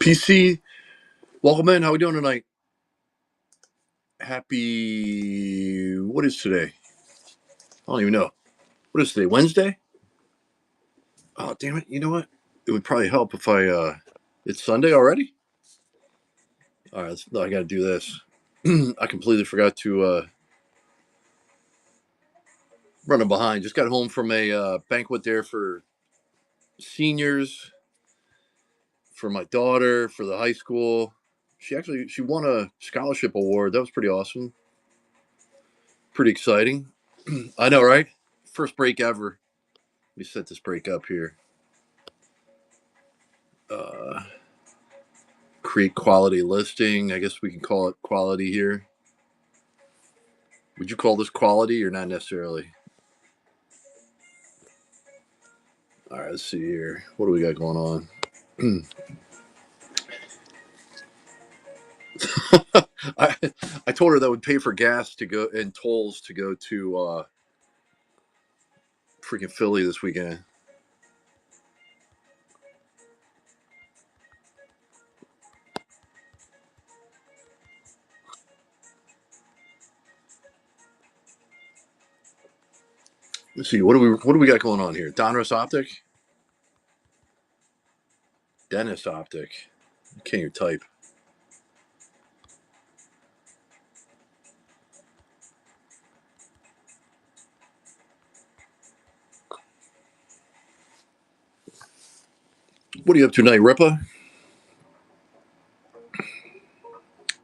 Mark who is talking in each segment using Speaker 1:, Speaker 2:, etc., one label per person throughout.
Speaker 1: PC, welcome in. How we doing tonight? Happy. What is today? I don't even know. What is today? Wednesday? Oh, damn it. You know what? It would probably help if I. It's Sunday already? All right, no, I got to do this. I completely forgot to. Running behind. Just got home from a banquet there for seniors, for my daughter, for the high school. She won a scholarship award. That was pretty awesome. Pretty exciting. I know, right? First break ever. Let me set this break up here. Uh, Create quality listing. I guess we can call it quality here. Would you call this quality or not necessarily? All right, let's see here. What do we got going on? I I told her that would pay for gas to go and tolls to go to freaking Philly this weekend. Let's see. What do we got going on here? Donruss Optic, Dennis Optic. I can't even type. What are you up to tonight, Ripa?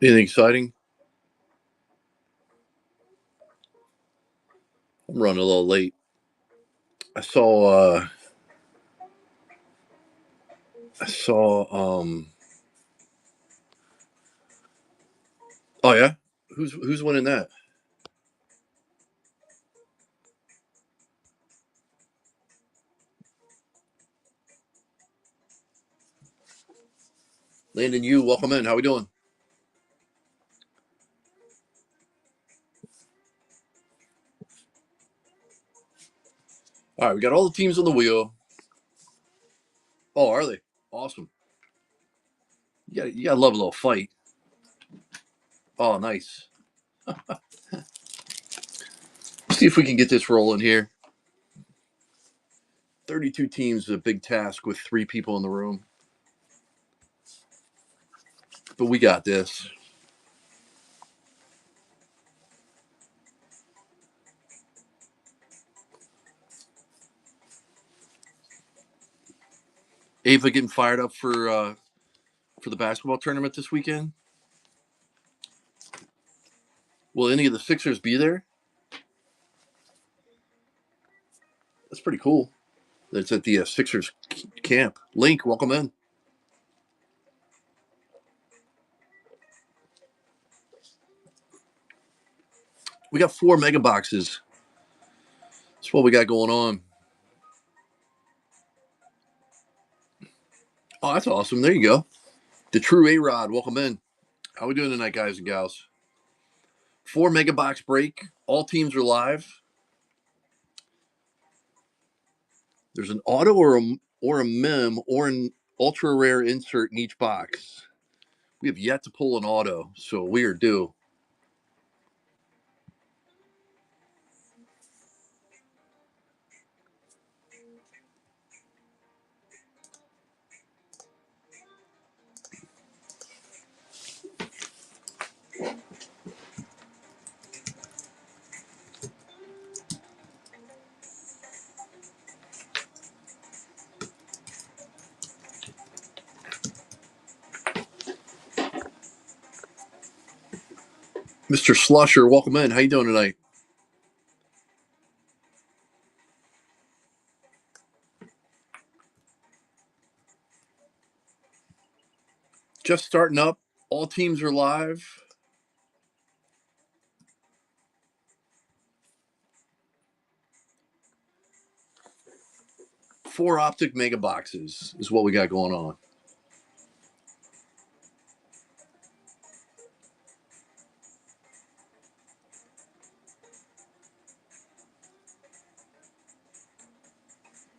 Speaker 1: Anything exciting? I'm running a little late. I saw. I saw. Oh yeah. Who's winning that? Landon, you welcome in. How we doing? All right, we got all the teams on the wheel. Oh, are they? Awesome. You gotta love a little fight. Oh, nice. See if we can get this rolling here. 32 teams is a big task with 3 people in the room, but we got this. Ava getting fired up for the basketball tournament this weekend. Will any of the Sixers be there? That's pretty cool. That's at the Sixers camp. Link, welcome in. We got 4 mega boxes. That's what we got going on. Oh, that's awesome. There you go. The true A Rod, welcome in. How we doing tonight, guys and gals? 4 mega box break. All teams are live. There's an auto or a mem or an ultra rare insert in each box. We have yet to pull an auto, so we are due. Mr. Slusher, welcome in. How you doing tonight? Just starting up. All teams are live. Four Optic mega boxes is what we got going on.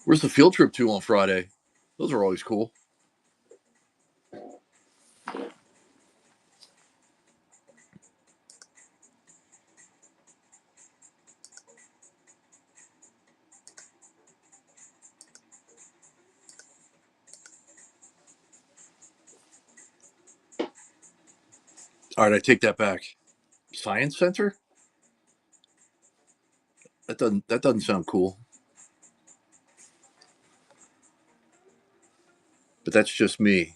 Speaker 1: Where's the field trip to on Friday? Those are always cool. All right, I take that back. Science Center? That doesn't sound cool. But that's just me.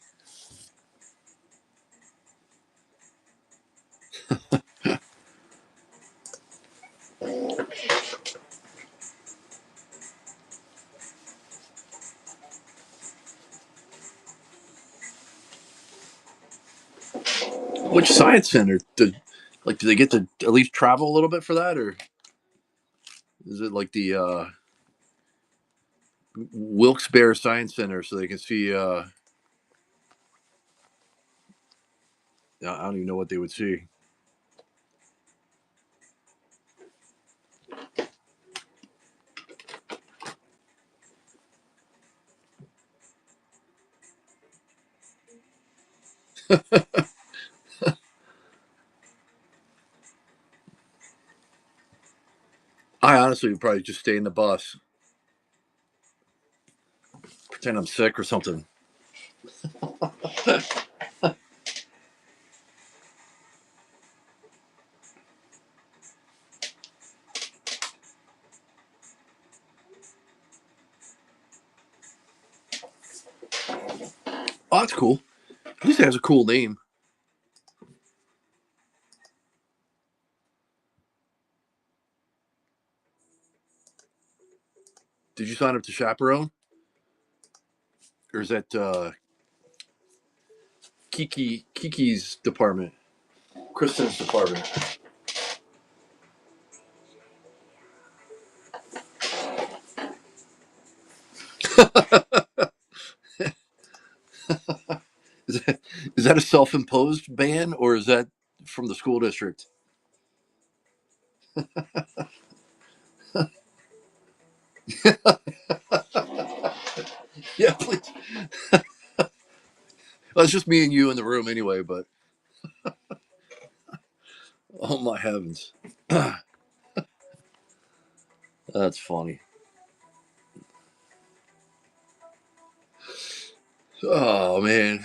Speaker 1: Which Science Center? Do they get to at least travel a little bit for that, or is it like the Wilkes-Barre Science Center so they can see? I don't even know what they would see. I honestly would probably just stay in the bus, pretend I'm sick or something. Oh, that's cool. At least it has a cool name. Did you sign up to chaperone, or is that Kiki's department, Kristen's department? Is that a self-imposed ban, or is that from the school district? Yeah, please. Well, it's just me and you in the room anyway. But oh my heavens, that's funny. Oh man.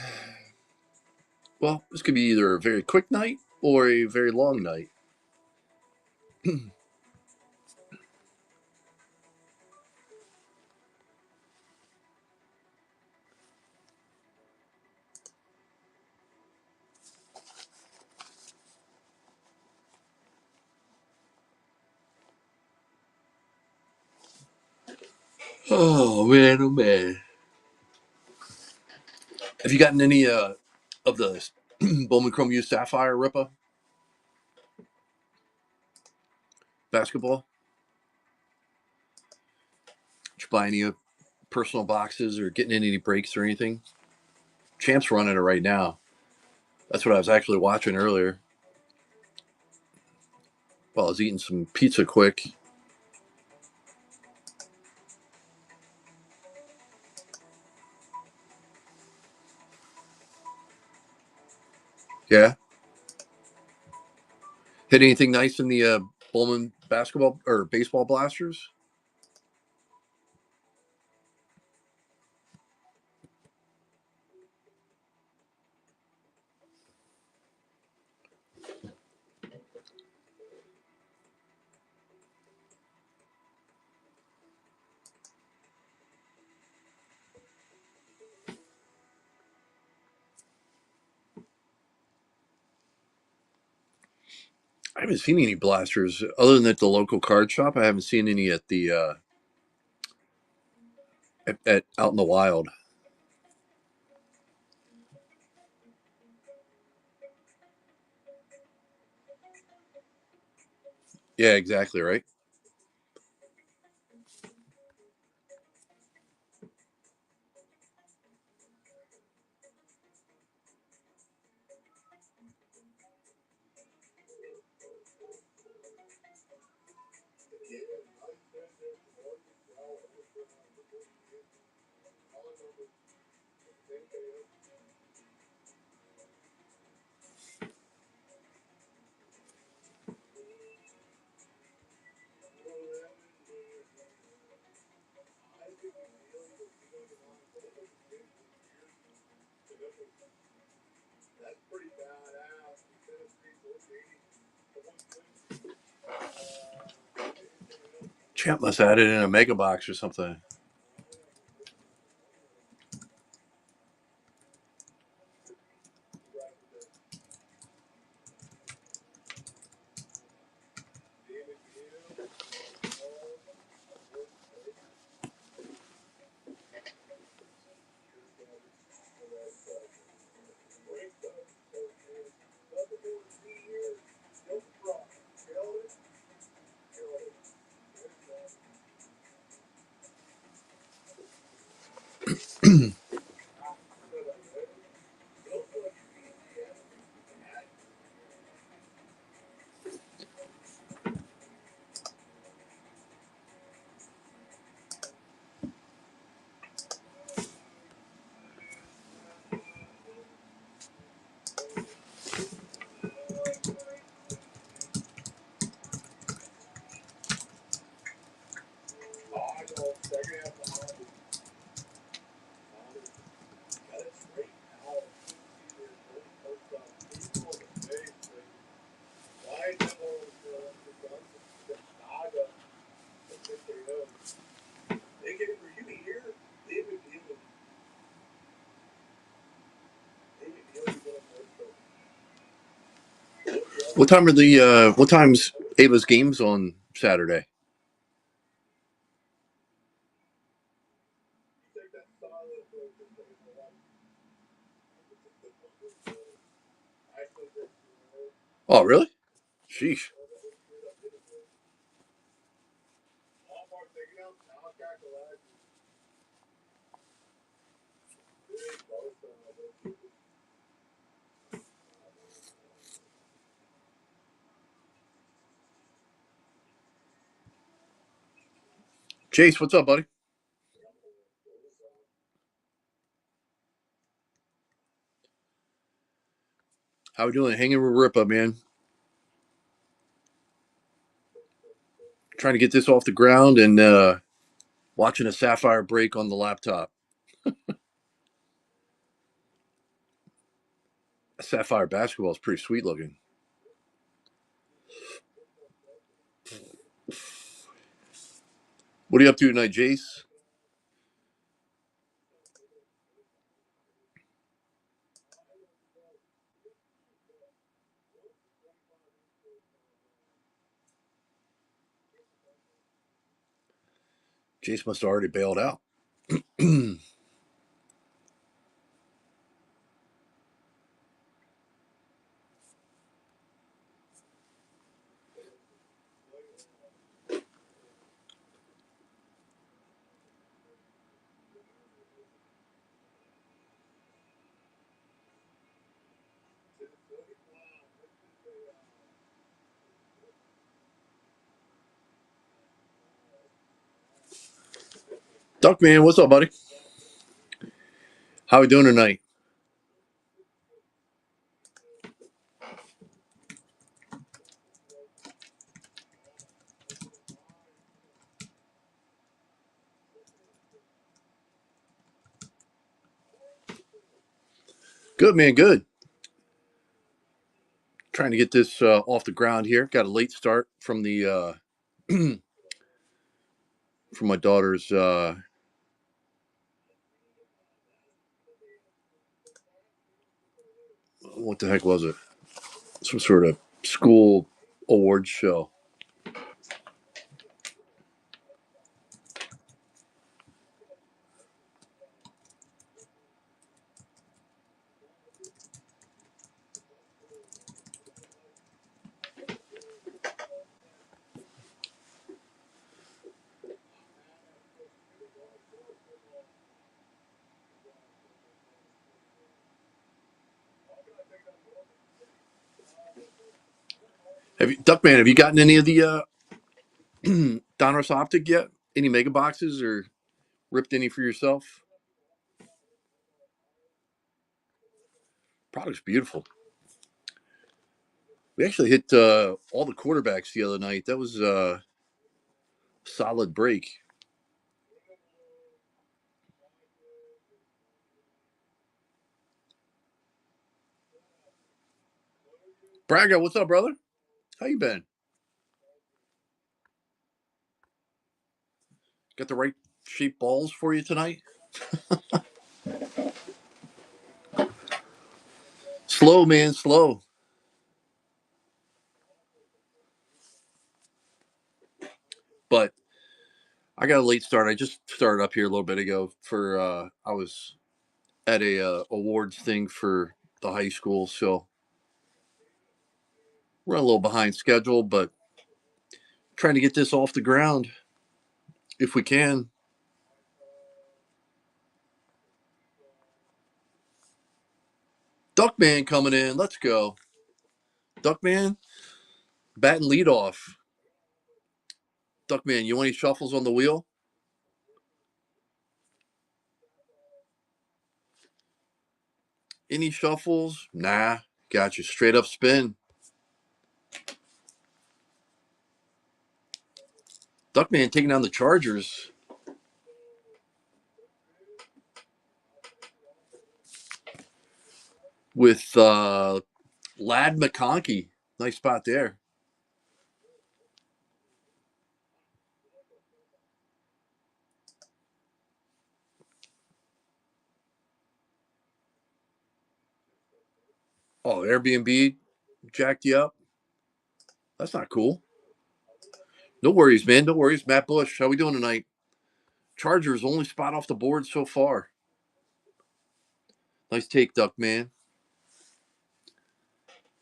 Speaker 1: Well, this could be either a very quick night or a very long night. Oh man, oh man. Have you gotten any of the Bowman Chrome U Sapphire Ripa basketball? Did you buy any personal boxes or getting any breaks or anything? Champ's running it right now. That's what I was actually watching earlier while I was eating some pizza quick. Yeah. Hit anything nice in the Bowman basketball or baseball blasters? I haven't seen any blasters other than at the local card shop. I haven't seen any at the at out in the wild. Yeah, exactly right. Champ must have had it in a mega box or something. What time are the what time's Ava's games on Saturday? Oh, really? Sheesh. Chase, what's up, buddy? How we doing? Hanging with Ripa, man. Trying to get this off the ground and watching a sapphire break on the laptop. A sapphire basketball is pretty sweet looking. What are you up to tonight, Jace? Jace must have already bailed out. Duckman, what's up, buddy? How we doing tonight? Good, man. Good. Trying to get this off the ground here. Got a late start from the from my daughter's. What the heck was it? Some sort of school awards show. Have you, Duckman? Have you gotten any of the Donruss Optic yet? Any mega boxes or ripped any for yourself? Product's beautiful. We actually hit all the quarterbacks the other night. That was a solid break. Braga, what's up, brother? How you been? Got the right shaped balls for you tonight? Slow, man, slow. But I got a late start. I just started up here a little bit ago for I was at a awards thing for the high school, so we're a little behind schedule, but trying to get this off the ground if we can. Duckman coming in. Let's go. Duckman, bat and lead off. Duckman, you want any shuffles on the wheel? Any shuffles? Nah. Got you. Straight up spin. Duckman taking down the Chargers with Lad McConkey. Nice spot there. Oh, Airbnb jacked you up. That's not cool. No worries, man. No worries. Matt Bush, how we doing tonight? Chargers only spot off the board so far. Nice take, Duck man.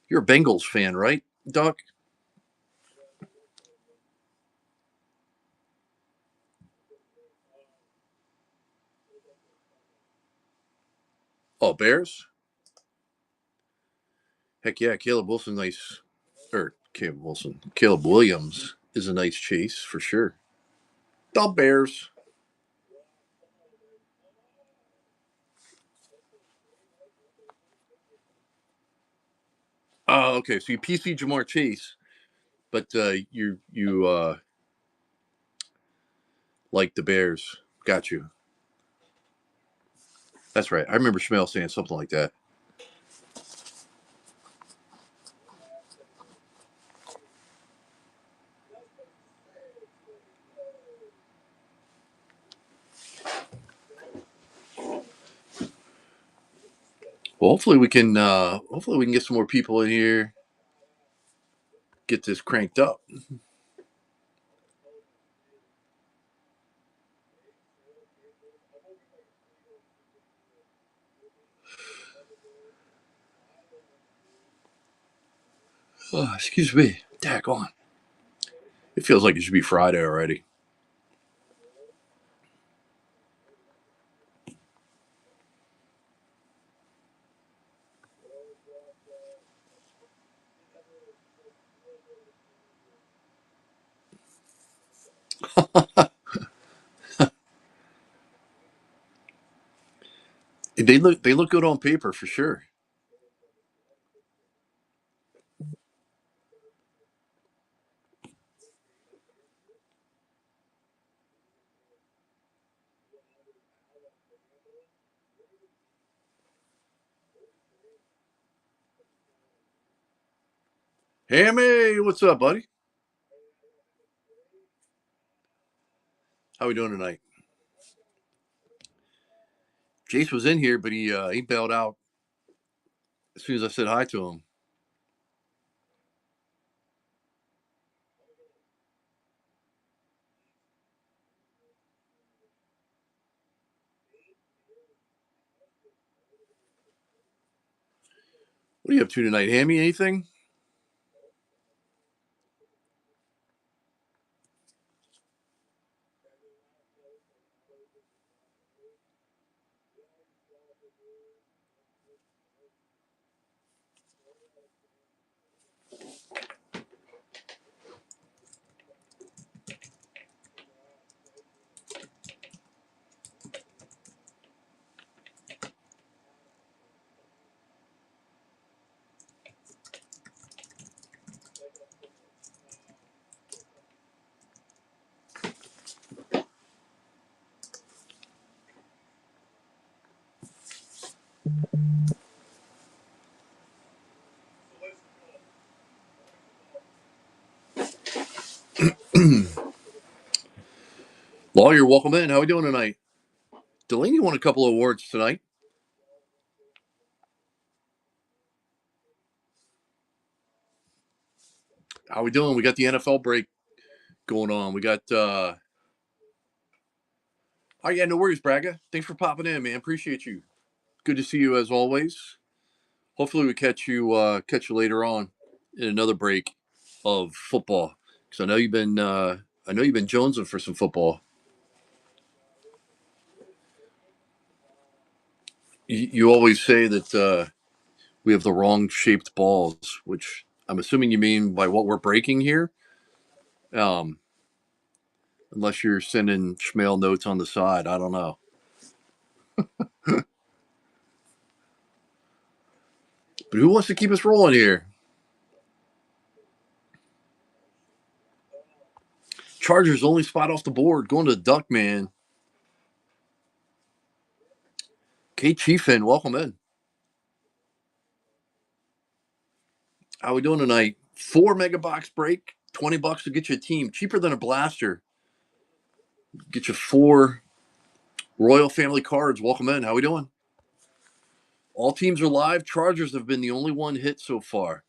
Speaker 1: You're a Bengals fan, right, Duck? Oh, Bears? Heck yeah, Caleb Wilson, nice. Or Caleb Wilson. Caleb Williams is a nice chase for sure. The Bears. Oh, okay. So you PC Jamar Chase, but you like the Bears. Got you. That's right. I remember Schmel saying something like that. Well, hopefully we can get some more people in here, get this cranked up. Oh, excuse me. Tack on. It feels like it should be Friday already. They look good on paper for sure. Hammy, what's up, buddy? How we doing tonight? Jace was in here, but he bailed out as soon as I said hi to him. What are you up to tonight, Hammy? Anything? Lawyer, welcome in. How we doing tonight? Delaney won a couple of awards tonight. How we doing? We got the NFL break going on. We got oh yeah, no worries, Braga. Thanks for popping in, man. Appreciate you. Good to see you as always. Hopefully we catch you later on in another break of football. Because I know you've been jonesing for some football. You always say that we have the wrong shaped balls, which I'm assuming you mean by what we're breaking here. Um, Unless you're sending schmail notes on the side. I don't know. But who wants to keep us rolling here? Chargers only spot off the board, going to the Duck, man. Kate Chiefin, welcome in. How we doing tonight? 4 megabox break, $20 to get you a team, cheaper than a blaster. Get you 4 Royal Family cards. Welcome in. How we doing? All teams are live. Chargers have been the only one hit so far.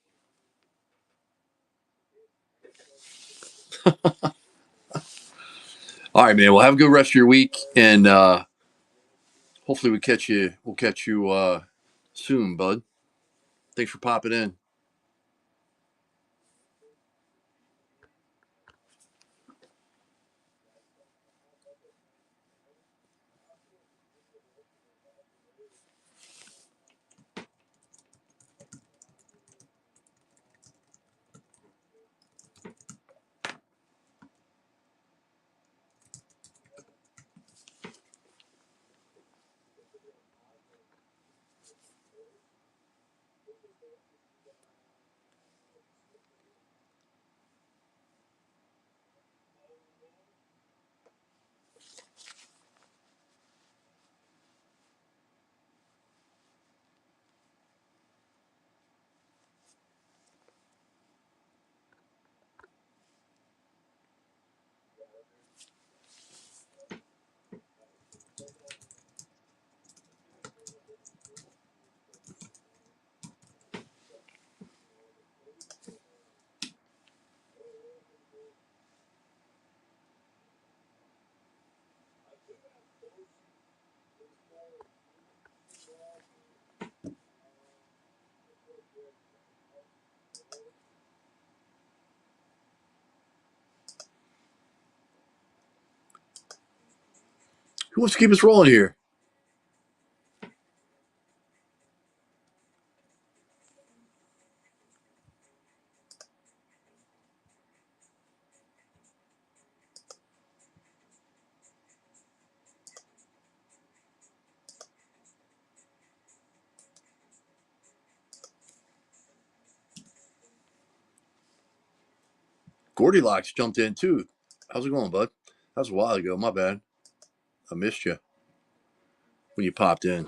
Speaker 1: All right, man. Well, have a good rest of your week, and hopefully we catch you. We'll catch you soon, bud. Thanks for popping in. Who wants to keep us rolling here? Goldilocks jumped in too. How's it going, bud? That was a while ago. My bad. I missed you when you popped in.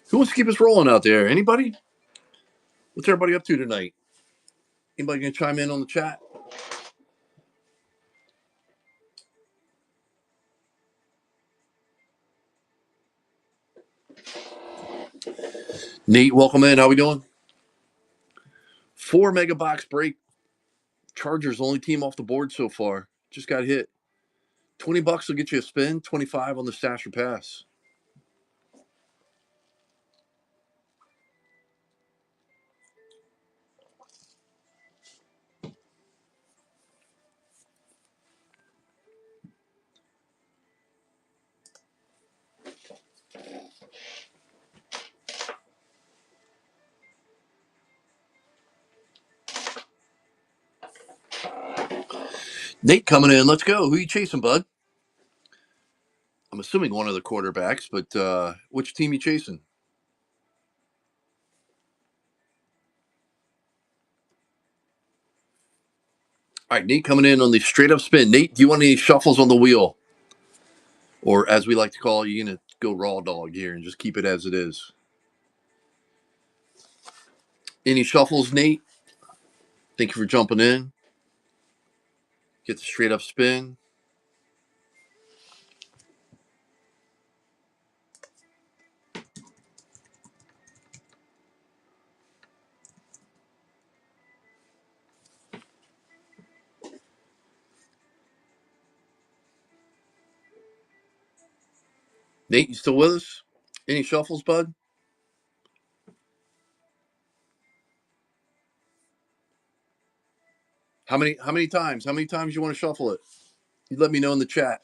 Speaker 1: Who wants to keep us rolling out there? Anybody? What's everybody up to tonight? Anybody gonna chime in on the chat? Nate, welcome in. How we doing? 4 megabox break. Chargers only team off the board so far. Just got hit. $20 will get you a spin. 25 on the stash or pass. Nate coming in. Let's go. Who you chasing, bud? I'm assuming one of the quarterbacks, but which team you chasing? All right, Nate coming in on the straight up spin. Nate, do you want any shuffles on the wheel? Or as we like to call, you going to go raw dog here and just keep it as it is? Any shuffles, Nate? Thank you for jumping in. Get the straight up spin. Nate, you still with us? Any shuffles, bud? How many times? How many times you want to shuffle it? You let me know in the chat.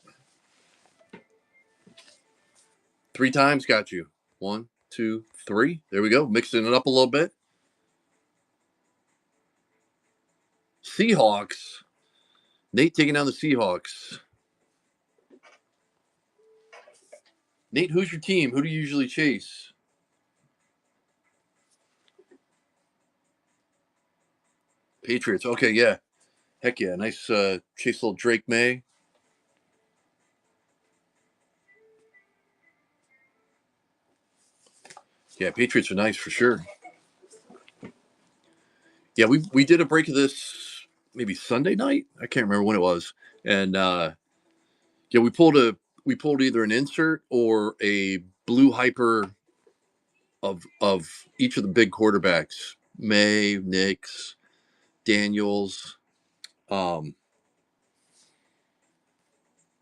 Speaker 1: 3 times, got you. 1, 2, 3. There we go. Mixing it up a little bit. Seahawks. Nate taking down the Seahawks. Nate, who's your team? Who do you usually chase? Patriots. Okay, yeah. Heck yeah. Nice chase little Drake May. Yeah, Patriots are nice for sure. Yeah, we did a break of this maybe Sunday night. I can't remember when it was. And yeah, we pulled either an insert or a blue hyper of each of the big quarterbacks. May, Nix, Daniels, um,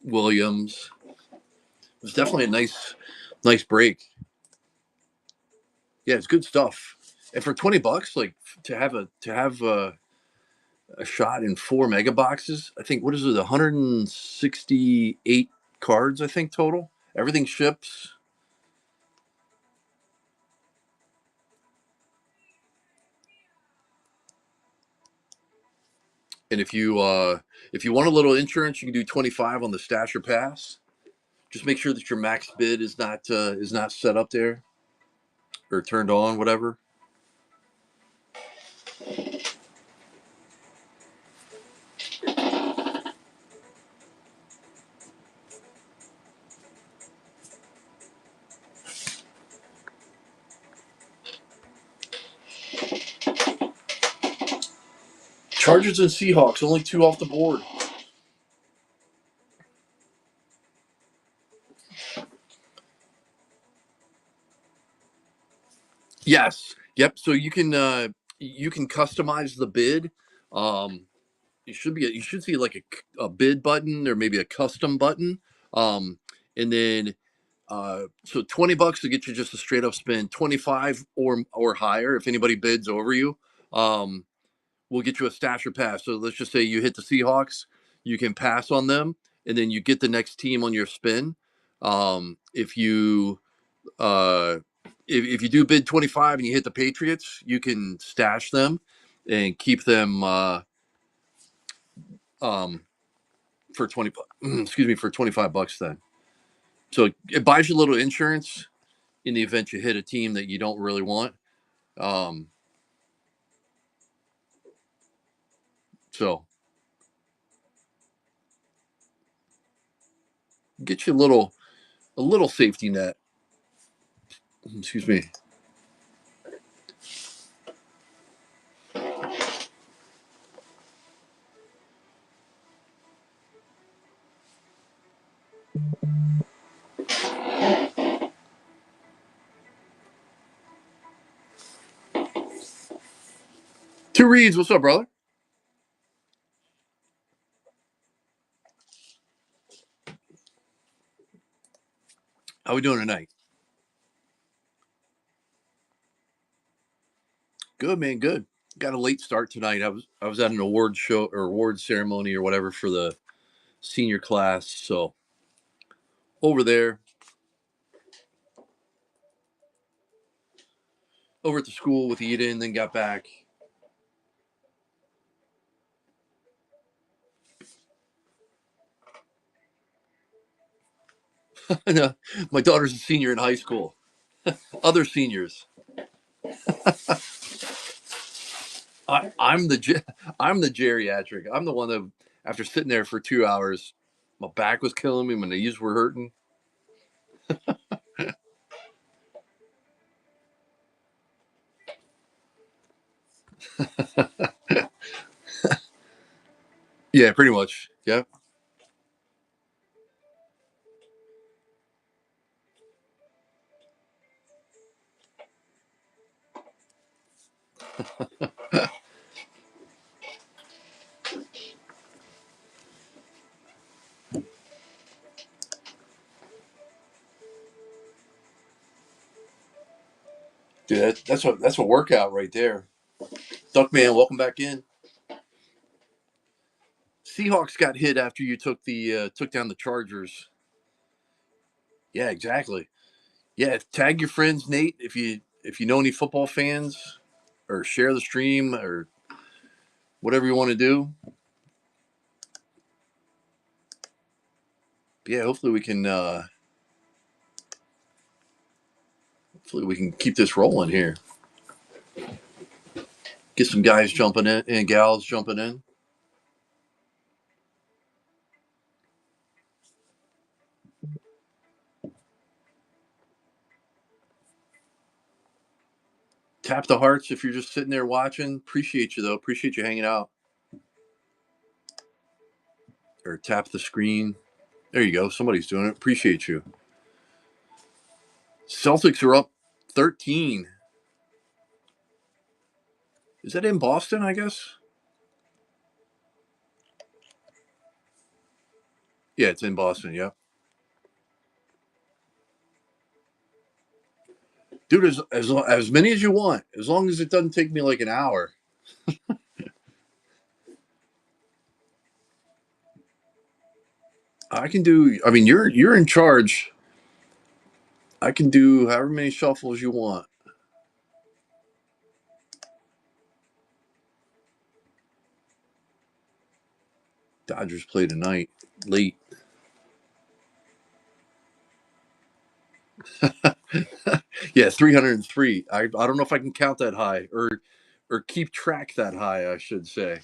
Speaker 1: Williams. It was definitely a nice break. Yeah, it's good stuff. And for $20, like to have a shot in 4 mega boxes, I think what is it, 168 cards, I think total. Everything ships. And if you want a little insurance, you can do 25 on the Stasher Pass. Just make sure that your max bid is not set up there or turned on, whatever. Chargers and Seahawks, only two off the board. Yes. Yep. So you can customize the bid. Um, you should see like a bid button or maybe a custom button. And then so $20 to get you just a straight up spin. 25 or higher if anybody bids over you. Um, we'll get you a stash or pass. So let's just say you hit the Seahawks, you can pass on them, and then you get the next team on your spin. If you uh, if you do bid 25 and you hit the Patriots, you can stash them and keep them um, for 20. Excuse me, for $25 then. So it buys you a little insurance in the event you hit a team that you don't really want. Um, so get you a little safety net. Excuse me. 2 Reeds, what's up, brother? How we doing tonight? Good, man. Good. Got a late start tonight. I was at an award show or award ceremony or whatever for the senior class. So over there, over at the school with Eden, then got back. No, my daughter's a senior in high school. Other seniors. I'm I'm the geriatric. I'm the one that after sitting there for 2 hours, my back was killing me, my knees were hurting. Yeah, pretty much. Yeah. Dude, that's a workout right there. Duckman, welcome back in. Seahawks got hit after you took down the Chargers. Yeah, exactly. Yeah, tag your friends, Nate, if you know any football fans, or share the stream or whatever you want to do. Yeah, hopefully we can keep this rolling here. Get some guys jumping in and gals jumping in. Tap the hearts if you're just sitting there watching. Appreciate you though. Appreciate you hanging out. Or tap the screen. There you go. Somebody's doing it. Appreciate you. Celtics are up 13. Is that in Boston, I guess? Yeah, it's in Boston. Yeah. Dude, as many as you want, as long as it doesn't take me like an hour. I can do. I mean, you're in charge. I can do however many shuffles you want. Dodgers play tonight late. Yeah, 303. I don't know if I can count that high or keep track that high. I should say.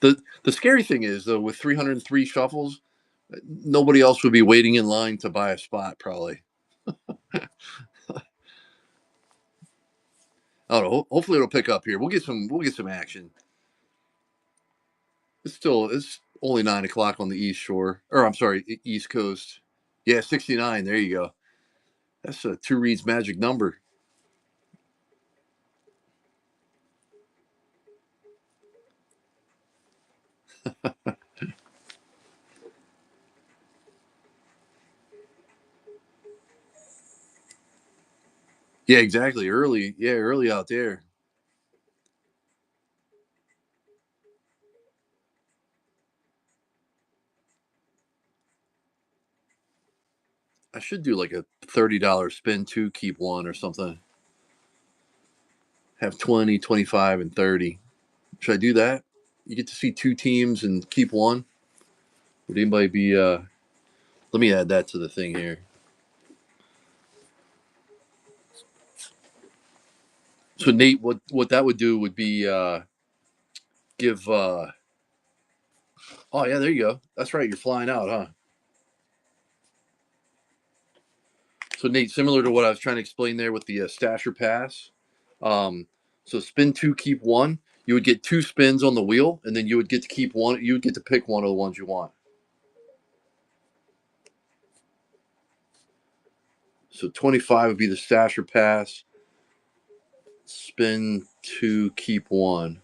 Speaker 1: The scary thing is though, with 303 shuffles, nobody else would be waiting in line to buy a spot. Probably. I don't know. Hopefully it'll pick up here. We'll get some action. It's only 9 o'clock on the East Shore, or I'm sorry, East Coast. Yeah, 69. There you go. That's a two reads magic number. Yeah, exactly. Early. Yeah, early out there. I should do like a $30 spin two, keep one or something. Have 20, 25, and 30. Should I do that? You get to see two teams and keep one. Would anybody be? Let me add that to the thing here. So Nate, what that would do would be give. Oh yeah, there you go. That's right. You're flying out, huh? So Nate, similar to what I was trying to explain there with the stasher pass. Um, so spin two, keep one. You would get two spins on the wheel, and then you would get to keep one. You would get to pick one of the ones you want. So 25 would be the stasher pass. Spin two, keep one.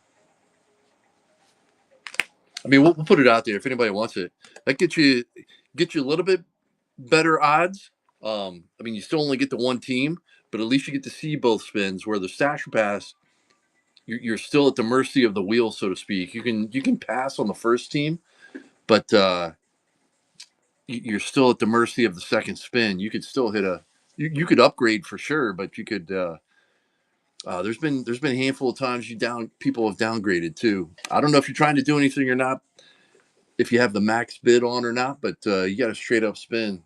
Speaker 1: I mean, we'll put it out there if anybody wants it. That get you a little bit better odds. I mean, you still only get the one team, but at least you get to see both spins. Where the stasher pass, you're still at the mercy of the wheel, so to speak. You can pass on the first team, but you're still at the mercy of the second spin. You could still hit a you could upgrade for sure, but you could There's been a handful of times people have downgraded too. I don't know if you're trying to do anything or not, if you have the max bid on or not, but you got a straight up spin.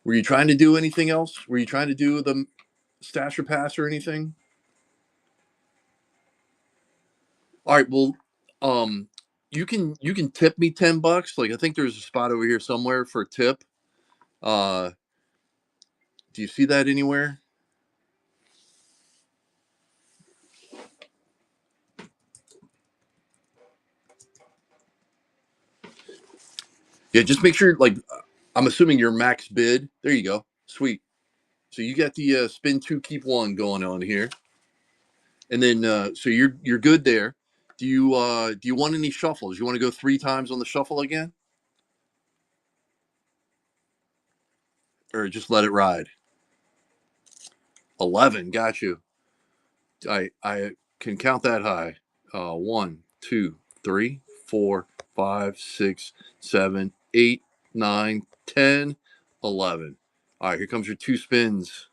Speaker 1: Were you trying to do anything else? Were you trying to do the stash or pass or anything? All right, well, um, you can tip me $10. Like I think there's a spot over here somewhere for a tip. Uh, do you see that anywhere? Yeah, just make sure. Like, I'm assuming your max bid. There you go. Sweet. So you got the spin two, keep one going on here, and then so you're good there. Do you want any shuffles? You want to go three times on the shuffle again, or just let it ride? 11. Got you. I can count that high. 1, 2, 3, 4, 5, 6, 7, 8, 9, 10, 11. All right, here comes your two spins.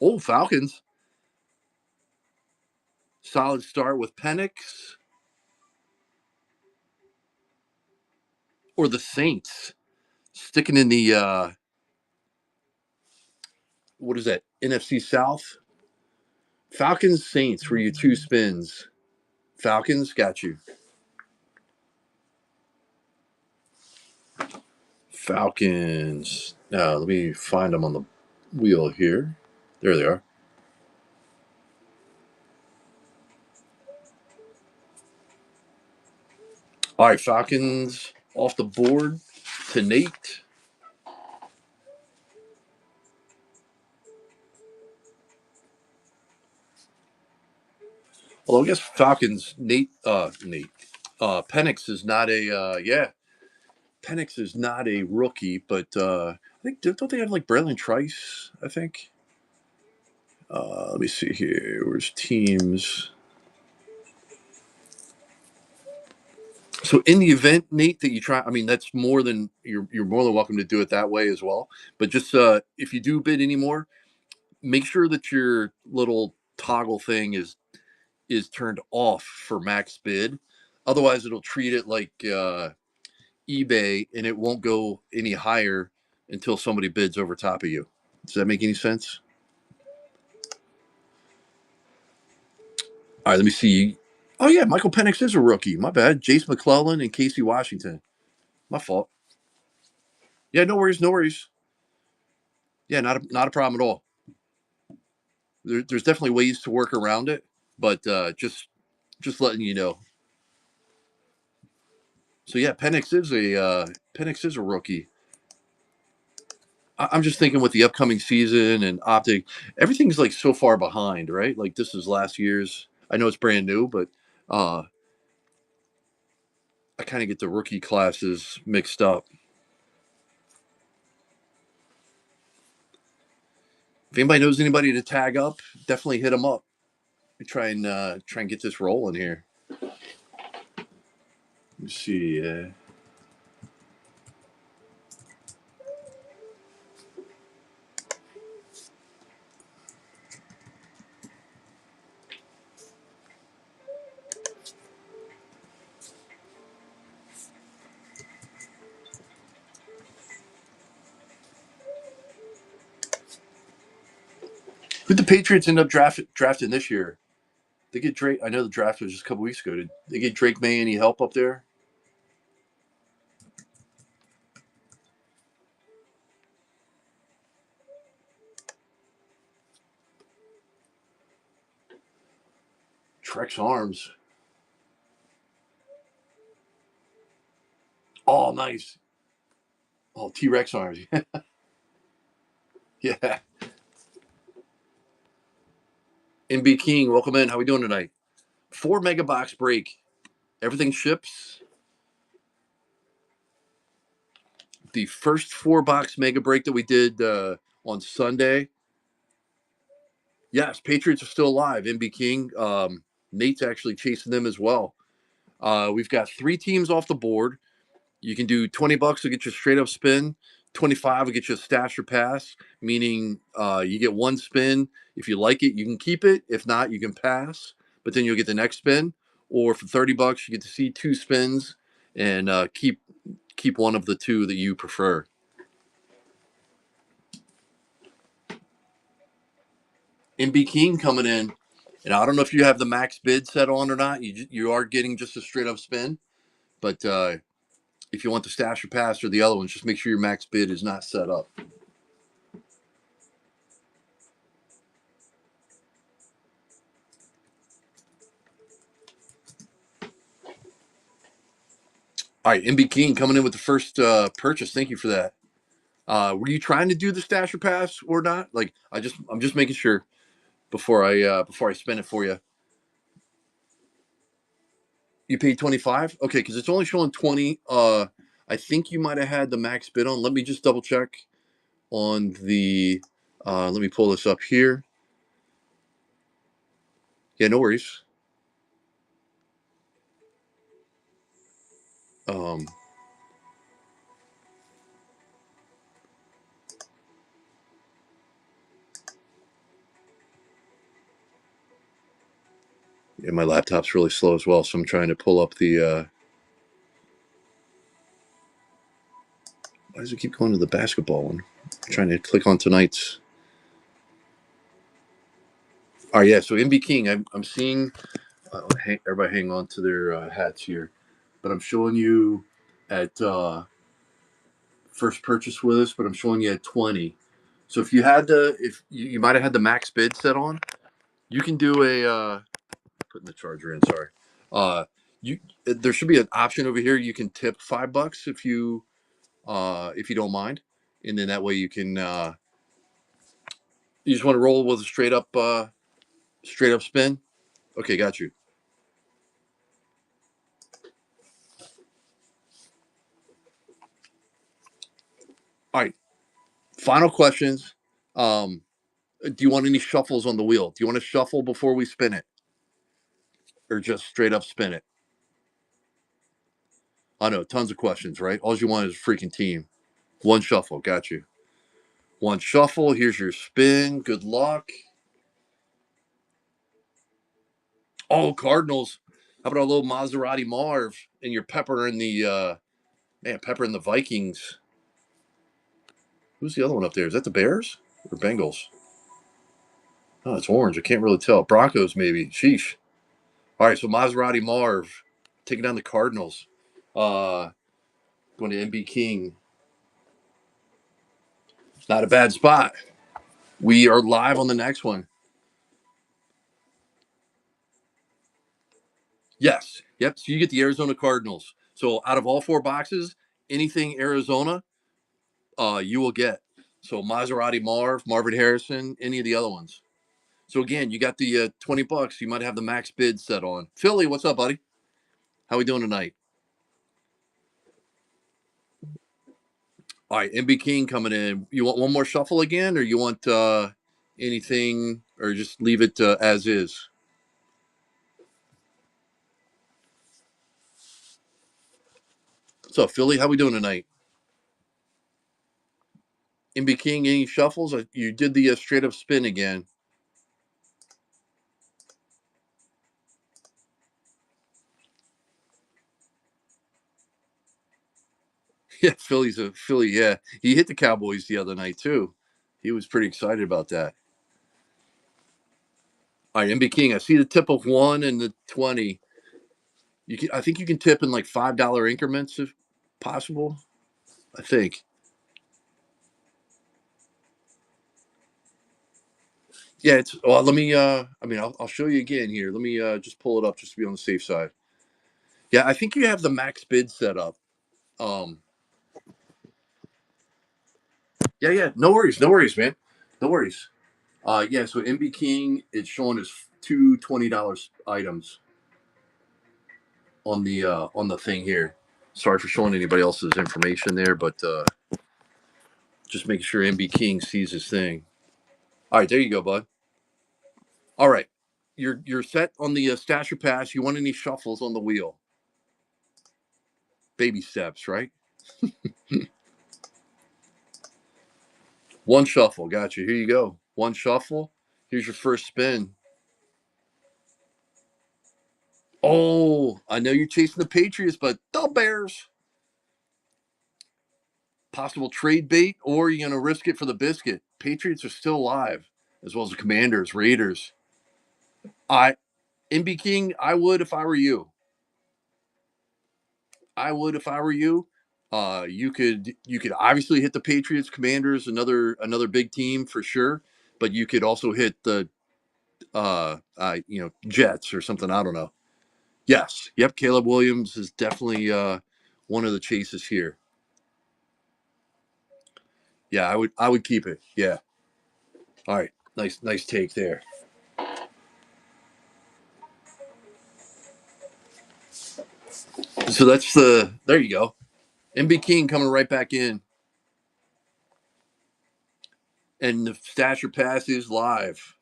Speaker 1: Oh, Falcons. Solid start with Penix or the Saints. Sticking in the what is that? NFC South. Falcons Saints for your two spins. Falcons got you. Falcons. Let me find them on the wheel here. There they are. All right, Falcons off the board to Nate. Although I guess Falcons Nate Penix is not a yeah, Penix is not a rookie, but I think don't they have like Braylon Trice? I think. Let me see here. Where's teams? So in the event, Nate, that you try, I mean, that's more than you're more than welcome to do it that way as well. But just if you do bid anymore, make sure that your little toggle thing is turned off for max bid. Otherwise, it'll treat it like eBay, and it won't go any higher until somebody bids over top of you. Does that make any sense? All right, let me see. Oh yeah, Michael Penix is a rookie. My bad. Jace McClellan and Casey Washington. My fault. Yeah, no worries, no worries. Yeah, not a problem at all. There's definitely ways to work around it, but just letting you know. So yeah, Penix is a rookie. I'm just thinking with the upcoming season and Optic, everything's like so far behind, right? Like this is last year's. I know it's brand new, but uh, I kind of get the rookie classes mixed up. If anybody knows anybody to tag up, definitely hit them up. We try and get this rolling here. Let's see. Who the Patriots end up drafting this year? They get Drake. I know the draft was just a couple weeks ago. Did they get Drake May any help up there? Trex Arms. Oh, nice. Oh, T Rex Arms. Yeah. MB King, welcome in. How we doing tonight? 4 mega box break. Everything ships. The first 4 box mega break that we did on Sunday. Yes, Patriots are still alive. MB King. Nate's actually chasing them as well. We've got 3 teams off the board. You can do $20 to get your straight up spin, 25 will get you a stash or pass, meaning you get one spin. If you like it, you can keep it. If not, you can pass. But then you'll get the next spin. Or for $30, you get to see two spins and keep one of the two that you prefer. MB King coming in, and I don't know if you have the max bid set on or not. You are getting just a straight up spin, but if you want the stash or pass or the other ones, just make sure your max bid is not set up. All right, MB King coming in with the first purchase. Thank you for that. Were you trying to do the stash or pass or not? Like I'm just making sure before I spin it for you. You paid 25? Okay, because it's only showing 20. I think you might have had the max bid on. Let me just double check on the. Let me pull this up here. Yeah, no worries. Um, yeah, my laptop's really slow as well, so I'm trying to pull up the. Why does it keep going to the basketball one? I'm trying to click on tonight's. All right, yeah. So MB King, I'm seeing. Everybody hang on to their hats here, but I'm showing you at first purchase with us, but I'm showing you at 20. So if you had if you might have had the max bid set on, you can do a putting the charger in. Sorry, you there should be an option over here. You can tip $5 if you don't mind, and then that way you can you just want to roll with a straight up spin. Okay, got you. All right, final questions. Um, do you want any shuffles on the wheel? Do you want to shuffle before we spin it, or just straight up spin it? I know, tons of questions, right? All you want is a freaking team. One shuffle, got you. One shuffle. Here's your spin. Good luck. Oh, Cardinals. How about a little Maserati Marv and your Pepper and the Pepper and the Vikings? Who's the other one up there? Is that the Bears or Bengals? Oh, it's orange. I can't really tell. Broncos, maybe. Sheesh. All right, so Maserati Marv taking down the Cardinals. Uh, Going to MB King. Not a bad spot. We are live on the next one. Yes. Yep. So you get the Arizona Cardinals. So out of all four boxes, anything Arizona, you will get. So Maserati Marv, Marvin Harrison, any of the other ones. So again, you got the $20. You might have the max bid set on. Philly, what's up, buddy? How we doing tonight? All right, MB King coming in. You want one more shuffle again, or you want anything, or just leave it as is? So Philly, how we doing tonight? MB King, any shuffles? You did the straight up spin again. Yeah, Philly's a Philly. Yeah, he hit the Cowboys the other night too. He was pretty excited about that. All right, MB King. I see the tip of one and the 20. I think you can tip in like $5 increments if possible. I think. Yeah, it's. Well, let me. I mean, I'll show you again here. Let me just pull it up just to be on the safe side. Yeah, I think you have the max bid set up. Um. Yeah, yeah. No worries. No worries, man. No worries. Yeah. So MB King, it's showing as two $20 items on the thing here. Sorry for showing anybody else's information there, but just making sure MB King sees his thing. All right, there you go, bud. All right, you're set on the stasher pass. You want any shuffles on the wheel? Baby steps, right? One shuffle. Got you. Here you go. One shuffle. Here's your first spin. Oh, I know you're chasing the Patriots, but the Bears. Possible trade bait, or you're going to risk it for the biscuit. Patriots are still alive, as well as the Commanders, Raiders. MB King, I would if I were you. I would if I were you. You could obviously hit the Patriots, Commanders, another big team for sure. But you could also hit the Jets or something. I don't know. Yes, yep. Caleb Williams is definitely one of the chases here. Yeah, I would keep it. Yeah. All right. Nice take there. So that's there you go. MB King coming right back in, and the Stasher Pass is live.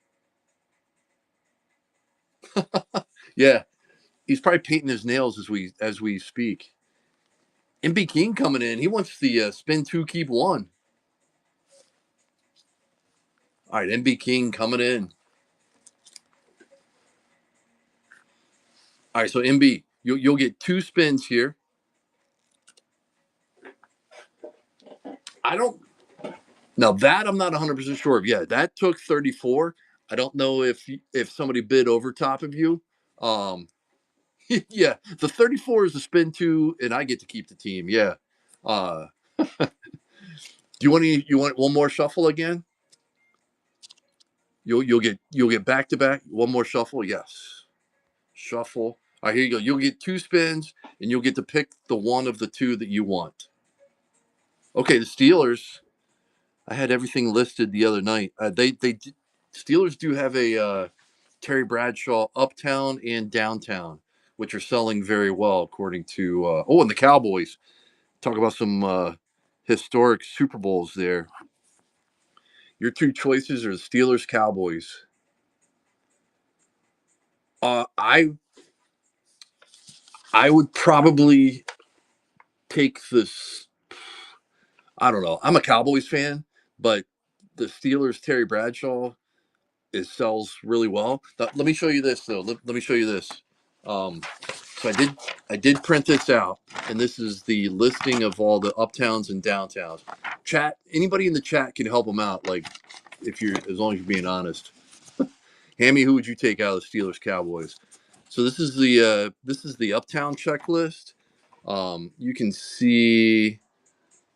Speaker 1: Yeah, he's probably painting his nails as we speak. MB King coming in. He wants the spin two, keep one. All right, MB King coming in. All right, so MB, you'll get two spins here. I don't now that I'm not 100% sure of. Yeah, that took 34. I don't know if somebody bid over top of you. Um, yeah, the 34 is the spin two, and I get to keep the team. Yeah. Do you want one more shuffle again? You'll get back to back. One more shuffle. Yes. Shuffle. All right, here you go. You'll get two spins, and you'll get to pick the one of the two that you want. Okay, the Steelers. I had everything listed the other night. Steelers do have a Terry Bradshaw uptown and downtown, which are selling very well according to. And the Cowboys. Talk about some historic Super Bowls there. Your two choices are the Steelers, Cowboys. I would probably take this. I don't know. I'm a Cowboys fan, but the Steelers Terry Bradshaw it sells really well. Let me show you this though. Let me show you this. Um, so I did print this out, and this is the listing of all the uptowns and downtowns. Chat. Anybody in the chat can help them out. Like if you're as long as you're being honest. Hammy, who would you take out of the Steelers Cowboys? So this is the uptown checklist. You can see.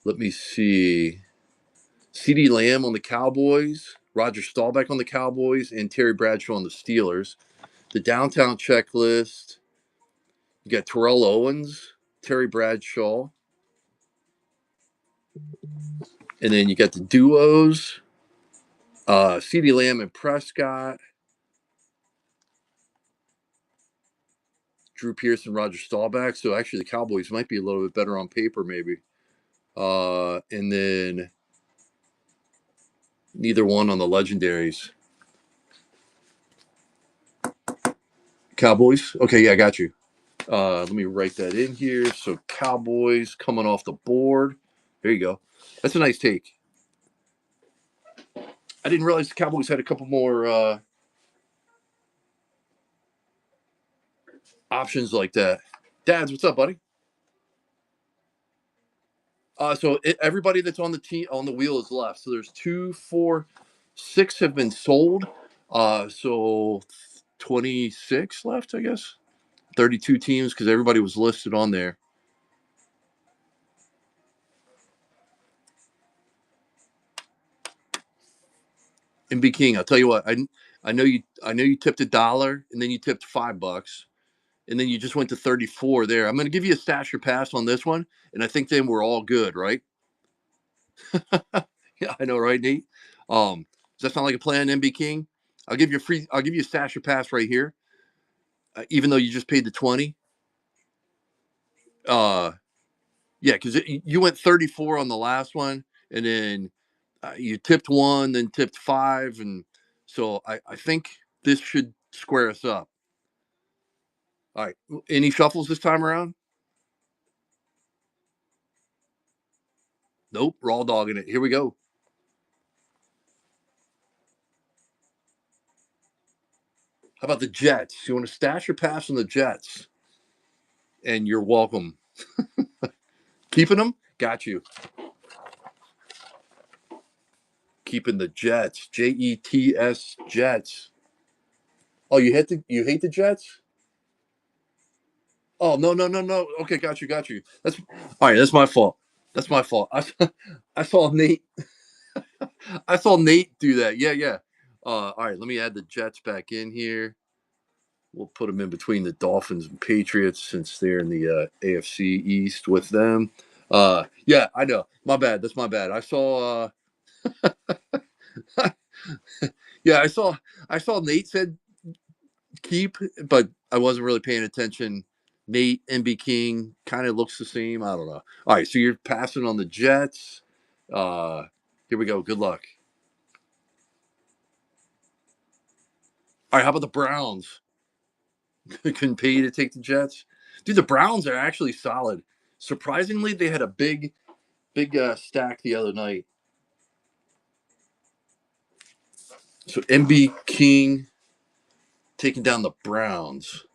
Speaker 1: Let me see. CeeDee Lamb on the Cowboys, Roger Staubach on the Cowboys, and Terry Bradshaw on the Steelers. The downtown checklist, you got Terrell Owens, Terry Bradshaw, and then you got the duos, CeeDee Lamb and Prescott, Drew Pearson, Roger Staubach. So actually, the Cowboys might be a little bit better on paper, maybe. And then neither one on the legendaries. Cowboys. Okay, yeah, I got you. Let me write that in here. So Cowboys coming off the board. There you go. That's a nice take. I didn't realize the Cowboys had a couple more options like that. Dads, what's up, buddy? Everybody that's on the team on the wheel is left. So there's 2, 4, 6 have been sold. So 26 left, I guess. 32 teams because everybody was listed on there. MB King, I'll tell you what. I know you tipped $1 and then you tipped $5 and then you just went to 34 there. I'm going to give you a stash or pass on this one, and I think then we're all good, right? Yeah, I know, right, Nate? Does that sound like a plan, MB King? I'll give you a stash or pass right here, even though you just paid the 20. Uh, yeah, because you went 34 on the last one, and then you tipped one, then tipped five, and so I think this should square us up. All right, any shuffles this time around? Nope, raw dogging it. Here we go. How about the Jets? You want to stash or pass on the Jets? And you're welcome. Keeping them? Got you. Keeping the Jets. Jets. Jets. Oh, you hate the Jets? Oh, no. Okay, got you. That's all right. That's my fault. That's my fault. I saw Nate. I saw Nate do that. Yeah. All right, let me add the Jets back in here. We'll put them in between the Dolphins and Patriots since they're in the AFC East with them. Yeah, I know. My bad. That's my bad. I saw. Yeah, I saw Nate said keep, but I wasn't really paying attention. Nate MB King kind of looks the same. I don't know. All right, so you're passing on the Jets. Uh, Here we go. Good luck. All right, how about the Browns? Couldn't pay you to take the Jets, dude. The Browns are actually solid. Surprisingly, they had a big stack the other night. So MB King taking down the Browns,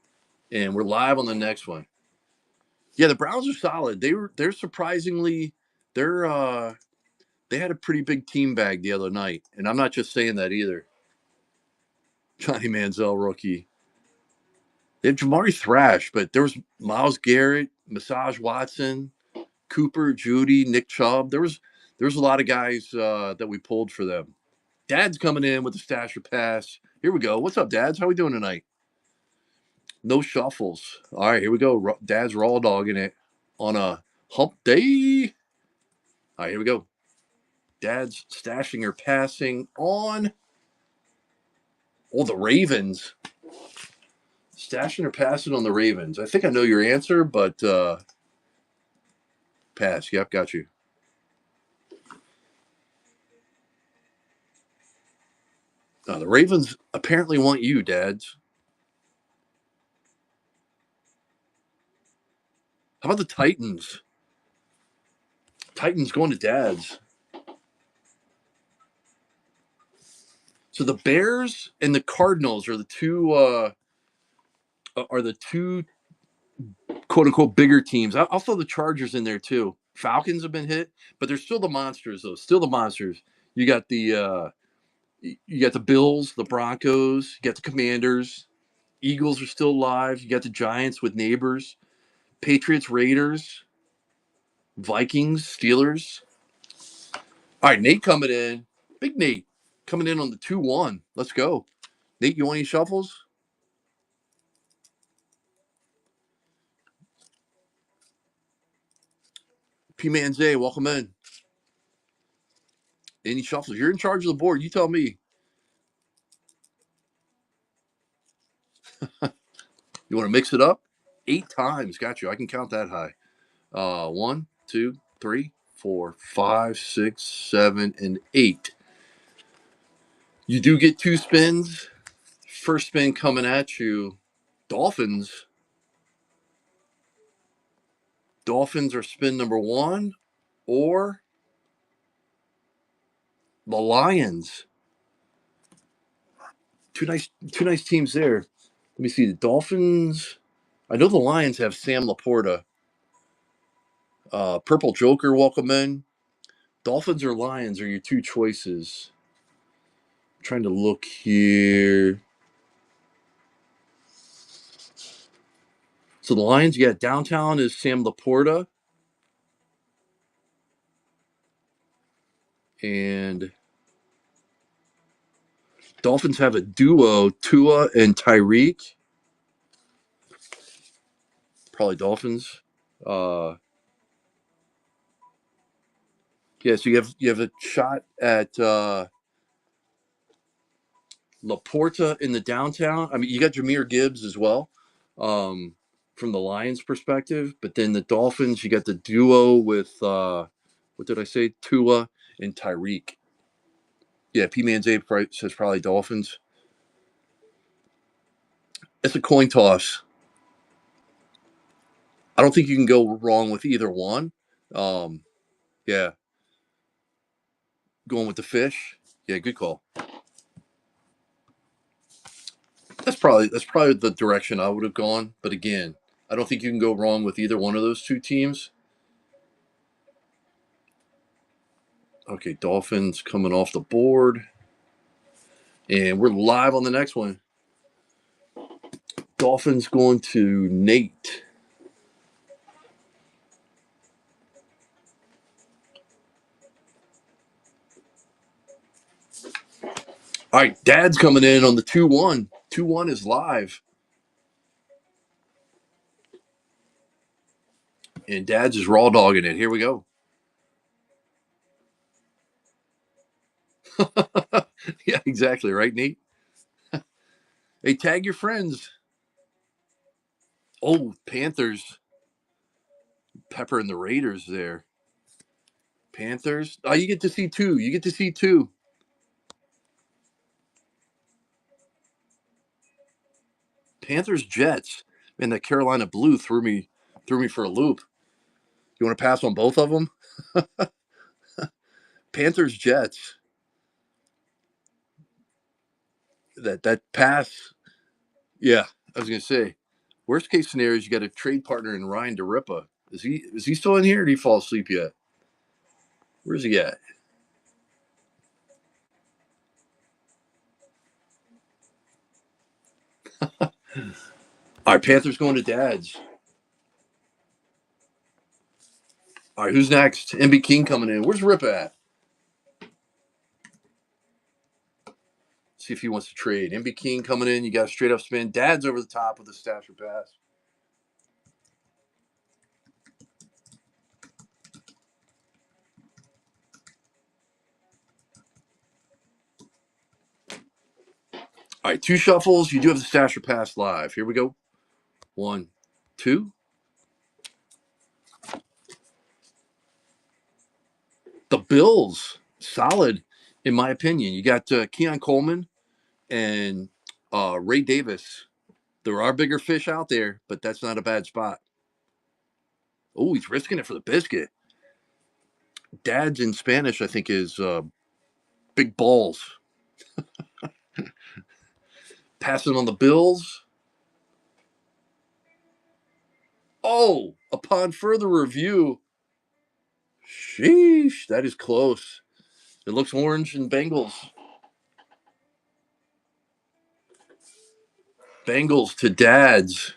Speaker 1: and we're live on the next one. Yeah, the Browns are solid. They're surprisingly they had a pretty big team bag the other night, and I'm not just saying that either. Johnny Manziel rookie. They had Jamari Thrash, but there was Myles Garrett, Massage Watson, Cooper, Judy, Nick Chubb. There was a lot of guys that we pulled for them. Dad's coming in with the stash or pass. Here we go. What's up, Dads? How we doing tonight? No shuffles. All right, here we go. Dad's raw dogging it on a hump day. All right, here we go. Dad's stashing or passing on. Oh, the Ravens. Stashing or passing on the Ravens. I think I know your answer, but pass. Yep, got you. The Ravens apparently want you, Dads. How about the Titans? Titans going to Dads. So the Bears and the Cardinals are the two quote unquote bigger teams. I'll throw the Chargers in there too. Falcons have been hit, but they're still the monsters though. Still the monsters. You got the Bills, the Broncos, you got the Commanders. Eagles are still alive. You got the Giants with neighbors. Patriots, Raiders, Vikings, Steelers. All right, Nate coming in. Big Nate coming in on the 2-1. Let's go. Nate, you want any shuffles? P Man Zay, welcome in. Any shuffles? You're in charge of the board. You tell me. You want to mix it up? 8 times. Got you. I can count that high. 1, 2, 3, 4, 5, 6, 7, and 8. You do get 2 spins. First spin coming at you. Dolphins. Dolphins are spin number 1, or the Lions. Two nice teams there. Let me see. The Dolphins. I know the Lions have Sam Laporta. Purple Joker, welcome in. Dolphins or Lions are your two choices. I'm trying to look here. So the Lions, you got downtown is Sam Laporta. And Dolphins have a duo, Tua and Tyreek. Probably Dolphins. Uh, yeah, so you have a shot at Laporta in the downtown. I mean, you got Jahmyr Gibbs as well, from the Lions' perspective. But then the Dolphins, you got the duo with what did I say? Tua and Tyreek. Yeah, P Man Zabe says probably Dolphins. It's a coin toss. I don't think you can go wrong with either one. Um, yeah, going with the fish. Yeah, good call. That's probably the direction I would have gone. But again, I don't think you can go wrong with either one of those two teams. Okay, Dolphins coming off the board. And we're live on the next one. Dolphins going to Nate. All right, Dad's coming in on the 2-1. 2-1 is live. And Dad's is raw dogging it. Here we go. Yeah, exactly. Right, Nate? Hey, tag your friends. Oh, Panthers. Pepper and the Raiders there. Panthers. Oh, you get to see two. You get to see two. Panthers Jets. Man, that Carolina blue threw me for a loop. You want to pass on both of them? Panthers Jets. That pass. Yeah, I was gonna say. Worst case scenario is you got a trade partner in Ryan DeRippa. Is he still in here? Or did he fall asleep yet? Where's he at? All right, Panthers going to Dad's. All right, who's next? MB King coming in. Where's Rip at? See if he wants to trade. MB King coming in. You got a straight up spin. Dad's over the top with the stasher pass. All right, two shuffles. You do have the stasher pass live. Here we go. 1, 2. The Bills, solid, in my opinion. You got Keon Coleman and Ray Davis. There are bigger fish out there, but that's not a bad spot. Oh, he's risking it for the biscuit. Dad's in Spanish, I think, is big balls. Passing on the Bills. Oh, upon further review, sheesh, that is close. It looks orange and Bengals. Bengals to Dad's.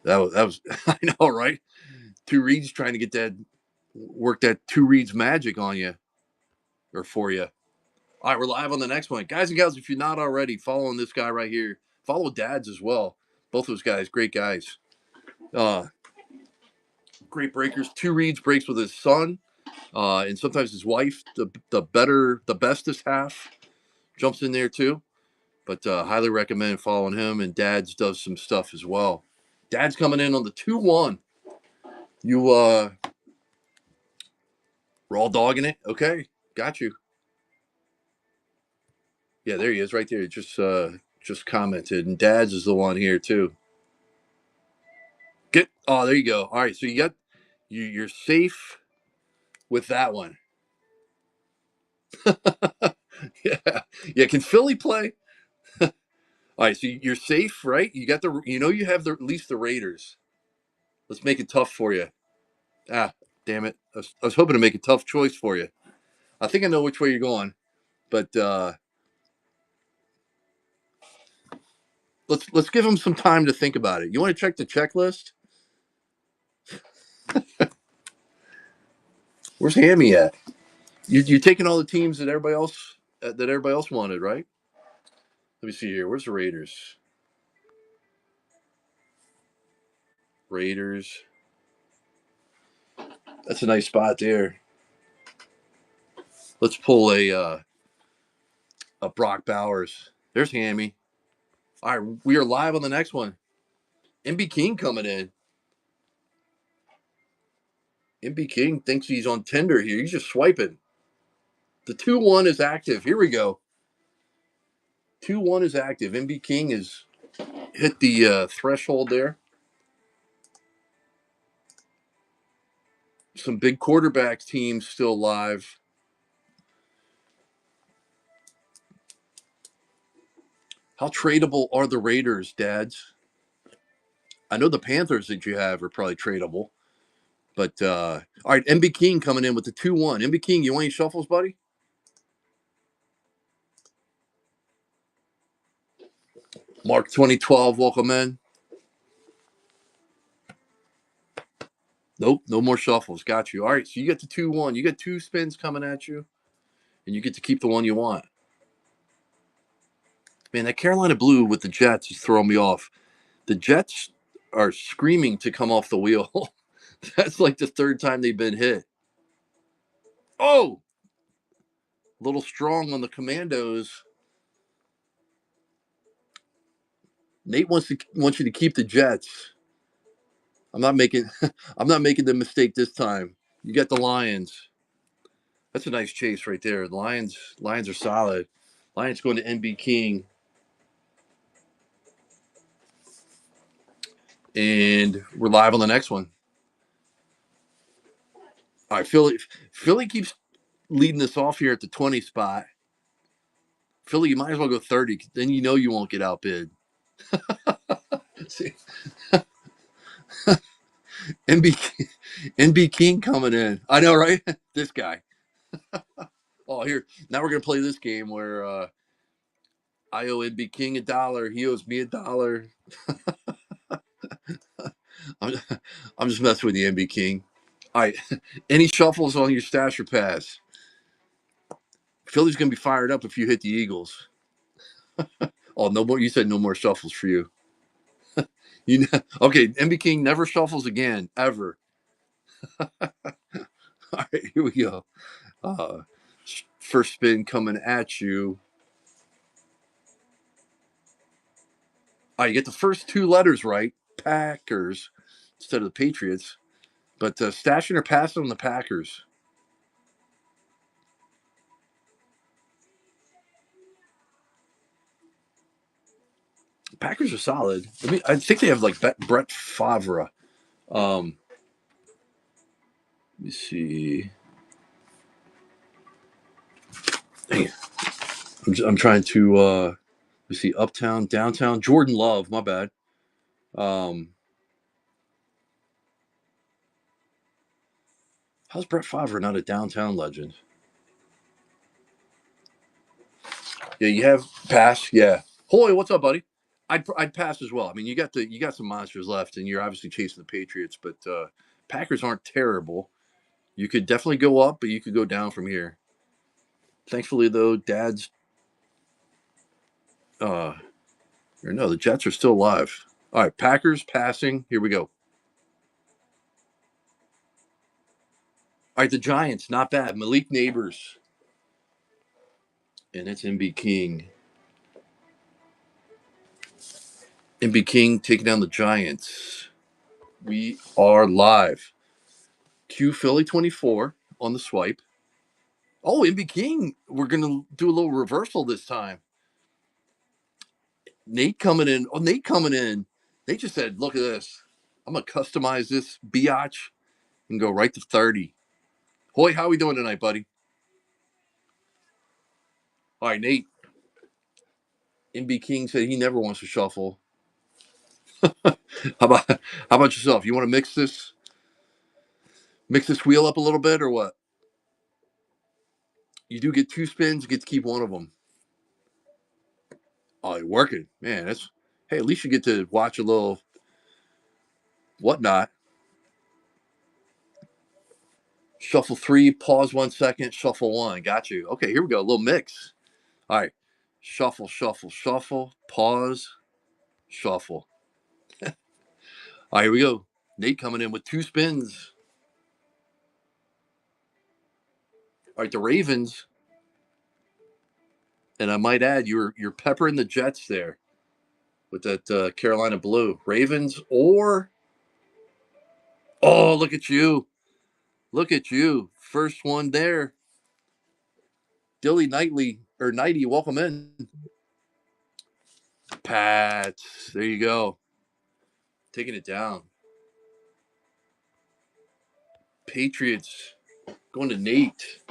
Speaker 1: That was I know, right? Two Reeds trying to get that work that two Reeds magic on you or for you. All right, we're live on the next one. Guys and gals, if you're not already following this guy right here, follow Dad's as well. Both those guys, great guys. Uh, great breakers. Two Reeds breaks with his son, and sometimes his wife, the bestest half, jumps in there too. But highly recommend following him. And Dad's does some stuff as well. Dad's coming in on the 2-1. You raw dogging it? Okay, got you. Yeah, there he is, right there. Just commented, and Dad's is the one here too. There you go. All right, so you're safe with that one. Yeah, yeah. Can Philly play? All right, so you're safe, right? You have at least the Raiders. Let's make it tough for you. Ah, damn it! I was hoping to make a tough choice for you. I think I know which way you're going, but let's give him some time to think about it. You want to check the checklist? Where's Hammy at? You're taking all the teams that everybody else wanted, right? Let me see here. Where's the Raiders? Raiders. That's a nice spot there. Let's pull a Brock Bowers. There's Hammy. All right, we are live on the next one. MB King coming in. MB King thinks he's on Tinder here. He's just swiping. The 2-1 is active. Here we go. 2-1 is active. MB King has hit the threshold there. Some big quarterbacks teams still live. How tradable are the Raiders, Dads? I know the Panthers that you have are probably tradable. But all right, MB King coming in with the 2-1. MB King, you want any shuffles, buddy? Mark 2012, welcome in. Nope, no more shuffles. Got you. All right, so you get the 2-1. You get 2 spins coming at you, and you get to keep the one you want. Man, that Carolina Blue with the Jets is throwing me off. The Jets are screaming to come off the wheel. That's like the 3rd time they've been hit. Oh, a little strong on the Commandos. Nate wants you to keep the Jets. I'm not making I'm not making the mistake this time. You get the Lions. That's a nice chase right there. The Lions are solid. Lions going to NB King. And we're live on the next one. All right, Philly keeps leading this off here at the 20 spot. Philly, you might as well go 30. Then you know you won't get outbid. See, NB NB King coming in. I know, right? This guy. Oh, here now we're gonna play this game where I owe NB King $1. He owes me $1. I'm, I'm just messing with the NB King. All right. Any shuffles on your stash or pass? Philly's gonna be fired up if you hit the Eagles. Oh, no more. You said no more shuffles for you. Okay? MB King never shuffles again, ever. All right, here we go. Uh, First spin coming at you. All right, you get the first 2 letters right. Packers instead of the Patriots. But stashing or passing on the Packers. Packers are solid. I think they have like Brett Favre. Let me see. Dang it. I'm trying to let me see. Uptown, downtown. Jordan Love. My bad. Um, how's Brett Favre not a downtown legend? Yeah, you have pass. Yeah. Hoy, what's up, buddy? I'd pass as well. I mean, you got some monsters left, and you're obviously chasing the Patriots, but Packers aren't terrible. You could definitely go up, but you could go down from here. Thankfully, though, Dad's or no, the Jets are still alive. All right, Packers passing. Here we go. All right, the Giants, not bad. Malik Neighbors, and it's MB King. MB King taking down the Giants. We are live. Q Philly 24 on the swipe. Oh, MB King, we're going to do a little reversal this time. Nate coming in. Oh, Nate coming in. Nate just said, look at this. I'm going to customize this biatch and go right to 30. Hoy, how we doing tonight, buddy? All right, Nate. MB King said he never wants to shuffle. How about yourself? You want to mix this wheel up a little bit or what? You do get 2 spins, you get to keep one of them. Oh, you're working. Man, that's hey, at least you get to watch a little whatnot. Shuffle 3, pause 1 second, shuffle 1. Got you. Okay, here we go. A little mix. All right. Shuffle, shuffle, shuffle, pause, shuffle. All right, here we go. Nate coming in with 2 spins. All right, the Ravens. And I might add, you're peppering the Jets there with that Carolina Blue. Ravens or oh, look at you. Look at you. First one there. Dilly Knightley or Knighty, welcome in. Pats. There you go. Taking it down. Patriots going to Nate.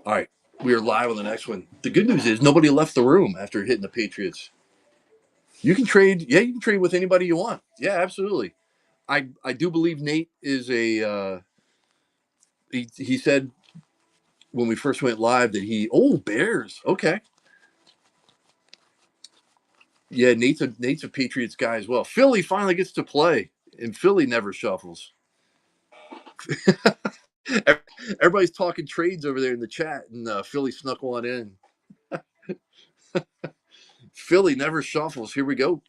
Speaker 1: All right, we are live on the next one. The good news is nobody left the room after hitting the Patriots. You can trade. Yeah, you can trade with anybody you want. Yeah, absolutely. I do believe Nate is a. He said when we first went live that Bears. Okay. Yeah, Nate's a Patriots guy as well. Philly finally gets to play, and Philly never shuffles. Everybody's talking trades over there in the chat, and Philly snuck one in. Philly never shuffles. Here we go.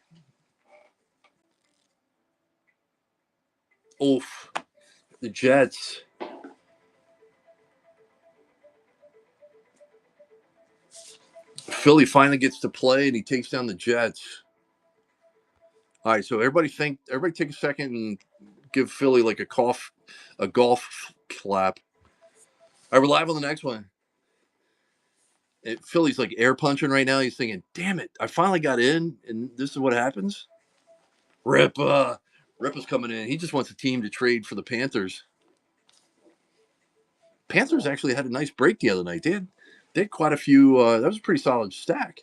Speaker 1: Oof. The Jets. Philly finally gets to play, and he takes down the Jets. All right, so everybody take a second and give Philly like a golf clap. All right, we're live on the next one. Philly's like air punching right now. He's thinking, "Damn it, I finally got in, and this is what happens." Ripa's coming in. He just wants a team to trade for the Panthers. Panthers actually had a nice break the other night. They had quite a few. That was a pretty solid stack.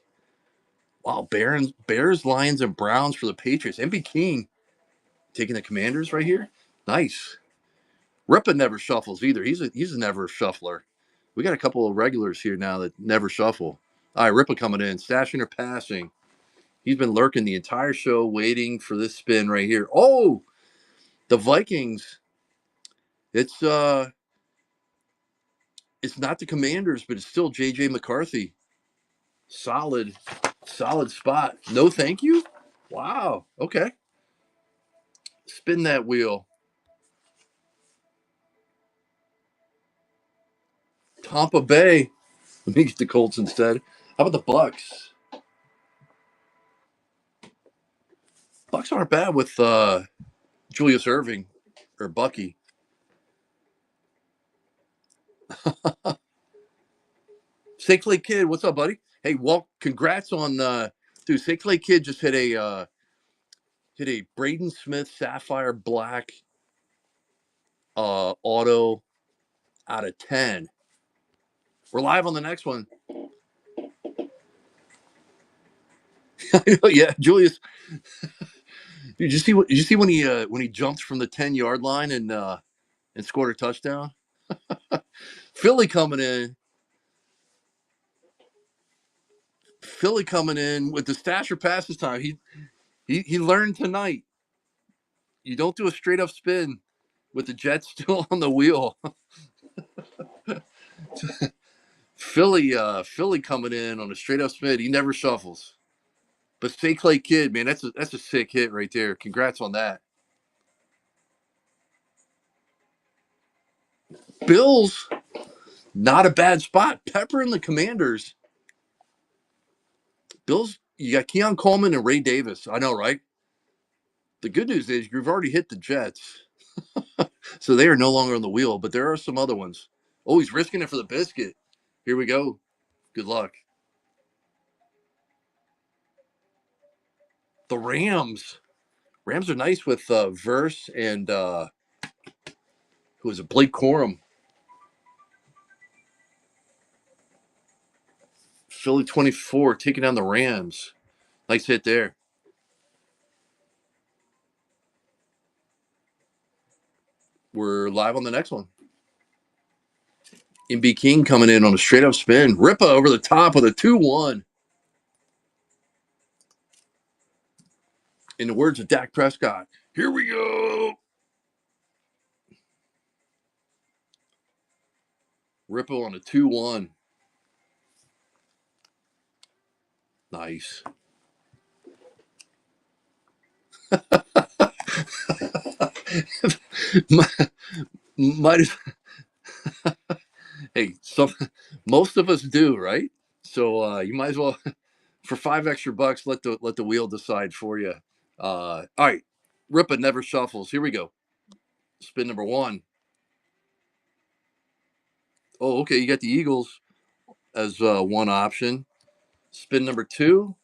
Speaker 1: Wow, Bears, Lions, and Browns for the Patriots. MB King taking the Commanders right here. Nice. Ripa never shuffles either. He's a never shuffler. We got a couple of regulars here now that never shuffle. All right, Ripa coming in, stashing or passing. He's been lurking the entire show, waiting for this spin right here. Oh, the Vikings. It's it's not the Commanders, but it's still JJ McCarthy. Solid, solid spot. No, thank you. Wow. Okay. Spin that wheel. Tampa Bay. Let me get the Colts instead. How about the Bucks? Bucks aren't bad with Julius Irving or Bucky. St. Clay Kid, what's up, buddy? Hey, well, congrats on dude. St. Clay Kid just hit a Braden Smith Sapphire Black auto out of 10. We're live on the next one. Yeah, Julius. Did you see what? Did you see when he jumped from the 10-yard line and scored a touchdown? Philly coming in. Philly coming in with the stasher pass this time. He learned tonight. You don't do a straight up spin with the Jets still on the wheel. Philly coming in on a straight up spin. He never shuffles. But St. Clay Kid, man, that's a sick hit right there. Congrats on that. Bills, not a bad spot. Pepper and the Commanders. Bills, you got Keon Coleman and Ray Davis. I know, right? The good news is you've already hit the Jets, so they are no longer on the wheel. But there are some other ones. Oh, he's risking it for the biscuit. Here we go. Good luck. The Rams. Rams are nice with Verse and who is it? Blake Corum. Philly 24 taking down the Rams. Nice hit there. We're live on the next one. MB King coming in on a straight up spin. Ripa over the top with a 2-1. In the words of Dak Prescott, here we go. Ripa on a 2-1. Nice. Might hey, most of us do, right? So you might as well for $5 extra, let the wheel decide for you. All right, Ripa never shuffles. Here we go. Spin number one. Oh, okay. You got the Eagles as one option. Spin number two.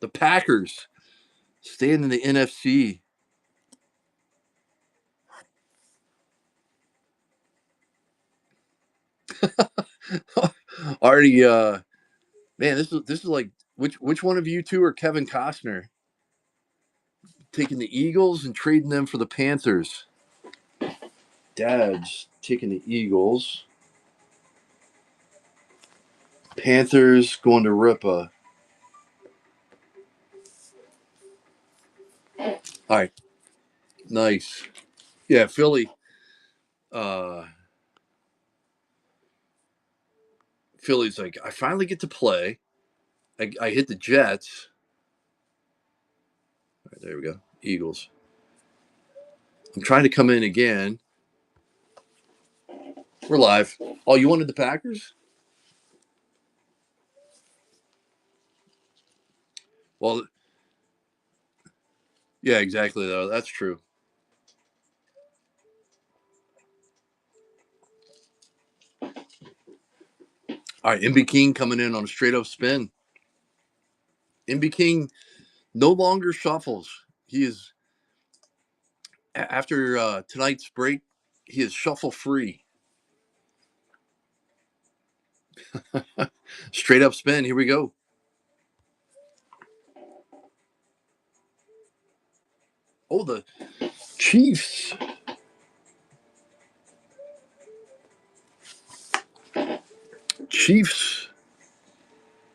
Speaker 1: The Packers staying in the NFC. Already, man, this is like which one of you two are Kevin Costner taking the Eagles and trading them for the Panthers? Dad's taking the Eagles. Panthers going to Ripa. All right, nice. Yeah, Philly. Uh, Philly's like, I finally get to play. I hit the Jets. All right, there we go. Eagles. I'm trying to come in again. We're live. Oh, you wanted the Packers? Well, yeah, exactly. Though that's true. All right, MB King coming in on a straight up spin. MB King no longer shuffles. He is after tonight's break. He is shuffle free. Straight up spin. Here we go. Oh, the Chiefs. Chiefs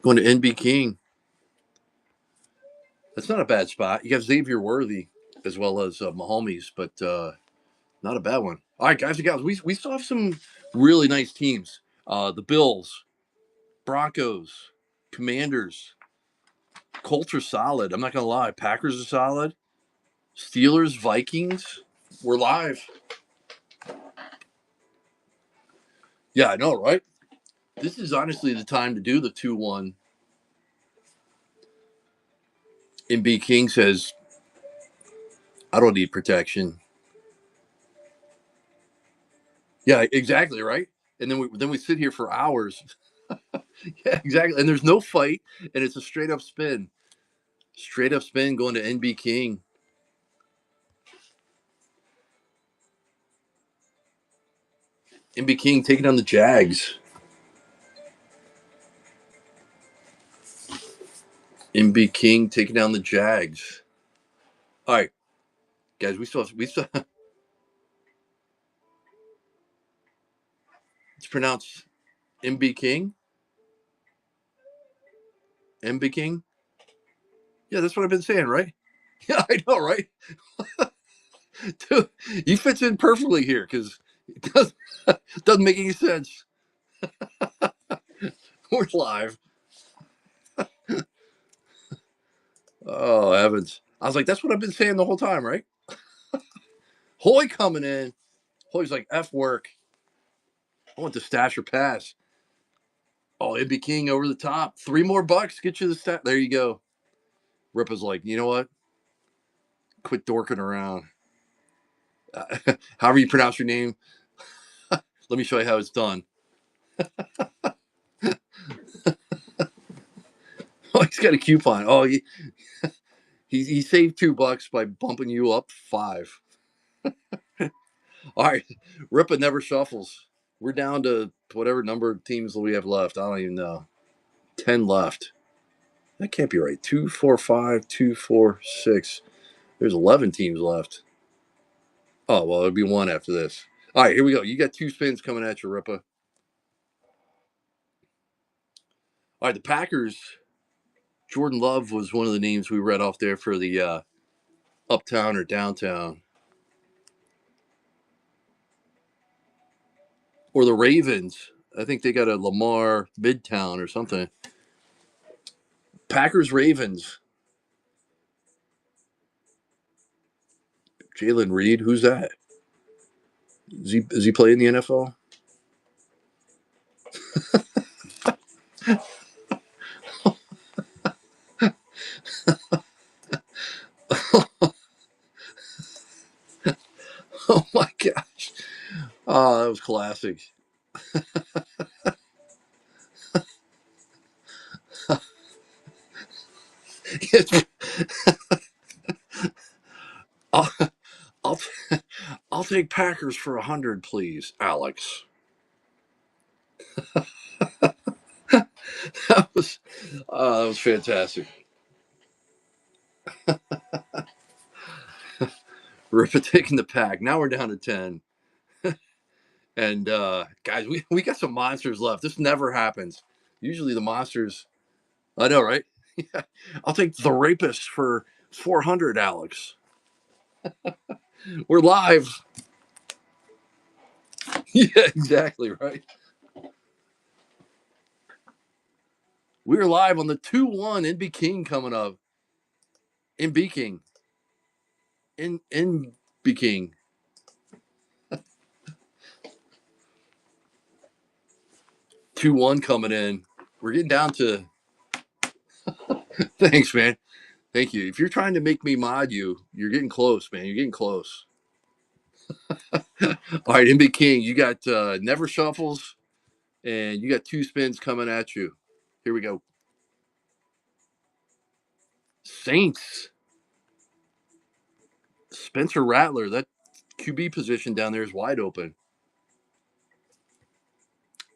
Speaker 1: going to NB King. That's not a bad spot. You got Xavier Worthy as well as Mahomes, but not a bad one. All right, guys and gals, we still have some really nice teams. The Bills, Broncos, Commanders, Colts are solid. I'm not gonna lie. Packers are solid. Steelers, Vikings. We're live. Yeah, I know, right? This is honestly the time to do the 2-1. MB King says, I don't need protection. Yeah, exactly, right? And then we sit here for hours. Yeah, exactly. And there's no fight, and it's a straight up spin. Straight up spin going to NB King. NB King taking on the Jags. NB King taking down the Jags. All right, guys, we still it's pronounced MB King. MB King. Yeah, that's what I've been saying, right? Yeah, I know, right? Dude, he fits in perfectly here because it doesn't make any sense. We're live. Oh heavens! I was like, that's what I've been saying the whole time, right? Hoy coming in. Hoy's like F work. I want the stash or pass. Oh, MB King over the top. $3 more. Get you the stat. There you go. Ripa's like, you know what? Quit dorking around. However you pronounce your name, let me show you how it's done. Oh, he's got a coupon. Oh, he saved $2 by bumping you up 5. All right, Ripa never shuffles. We're down to whatever number of teams we have left. I don't even know. 10 left. That can't be right. 2, 4, 5, 2, 4, 6. There's 11 teams left. Oh, well, it'll be one after this. All right, here we go. You got 2 spins coming at you, Ripa. All right, the Packers. Jordan Love was one of the names we read off there for the uptown or downtown. Or the Ravens. I think they got a Lamar Midtown or something. Packers Ravens. Jalen Reed. Who's that? Is he playing the NFL? Oh my gosh. Oh, that was classic. I'll, I'll, I'll take Packers for 100, please, Alex. that was fantastic. Rippa taking the pack. Now we're down to 10. And guys, we got some monsters left. This never happens. Usually the monsters. I know, right? Yeah. I'll take the rapist for 400, Alex. We're live. Yeah, exactly, right. We're live on the 2-1 NB King coming up. NB King. NB King. 2-1 coming in. We're getting down to. Thanks, man. Thank you. If you're trying to make me mod you, you're getting close, man. You're getting close. All right, NB King, you got never shuffles, and you got 2 spins coming at you. Here we go. Saints. Spencer Rattler. That QB position down there is wide open.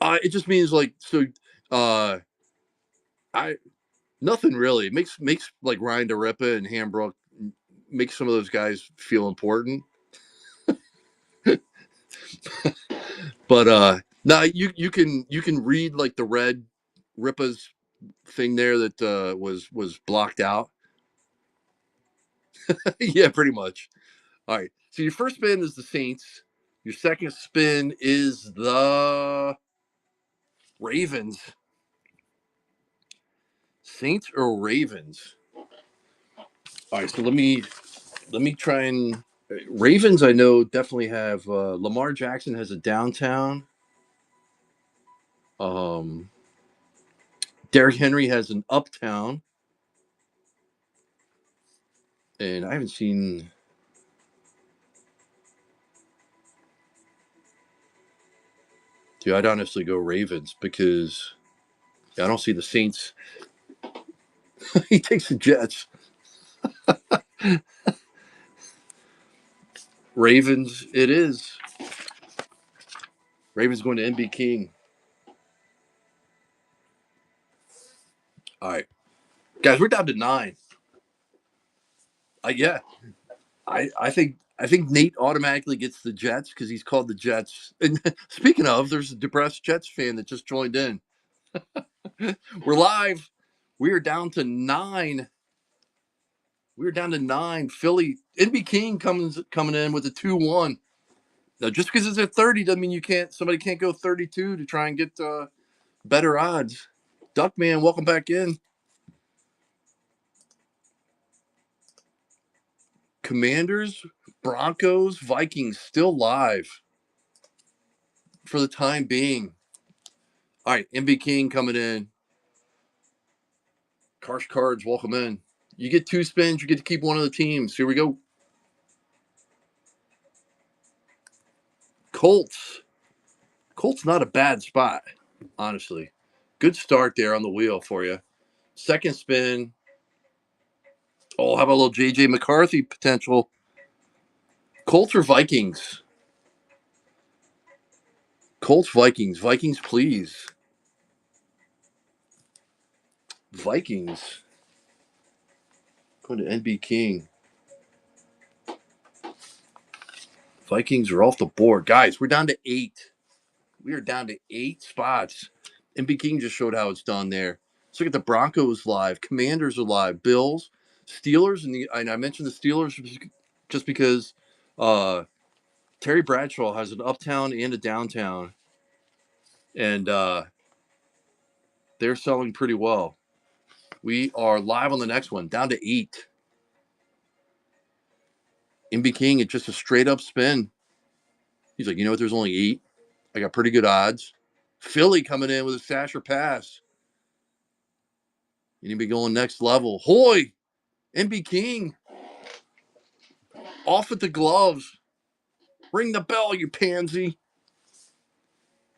Speaker 1: It just means like so. Uh, I nothing really. It makes like Ryan DeRippa and Hambrook makes some of those guys feel important. But no, you can read like the red Rippa's thing there that was blocked out. Yeah, pretty much. All right. So your first spin is the Saints. Your second spin is the Ravens. Saints or Ravens? All right. So let me try and Ravens. I know definitely have Lamar Jackson has a downtown. Um, Derrick Henry has an uptown, and I haven't seen. Dude, I'd honestly go Ravens because I don't see the Saints. He takes the Jets. Ravens. It is. Ravens going to NB King. All right, guys, we're down to 9. Yeah, I think Nate automatically gets the Jets because he's called the Jets. And speaking of, there's a depressed Jets fan that just joined in. We're live. We are down to 9. We're down to 9. Philly NB King coming in with a 2-1. Now, just because it's at 30 doesn't mean you can't. Somebody can't go 32 to try and get better odds. Duckman, welcome back in. Commanders, Broncos, Vikings still live for the time being. All right, MB King coming in. Karsh Cards, welcome in. You get 2 spins, you get to keep one of the teams. Here we go. Colts. Colts not a bad spot, honestly. Good start there on the wheel for you. Second spin. Oh, how about a little JJ McCarthy potential? Colts or Vikings? Colts, Vikings. Vikings, please. Vikings. Going to NB King. Vikings are off the board. Guys, we're down to 8. We are down to 8 spots. NB King just showed how it's done there. Let's look at the Broncos live. Commanders are live. Bills, Steelers, and I mentioned the Steelers just because Terry Bradshaw has an uptown and a downtown, and they're selling pretty well. We are live on the next one, down to 8. NB King, it's just a straight up spin. He's like, you know what? There's only 8. I got pretty good odds. Philly coming in with a Sasher pass. You need to be going next level. Hoy, NB King, off with the gloves. Ring the bell, you pansy.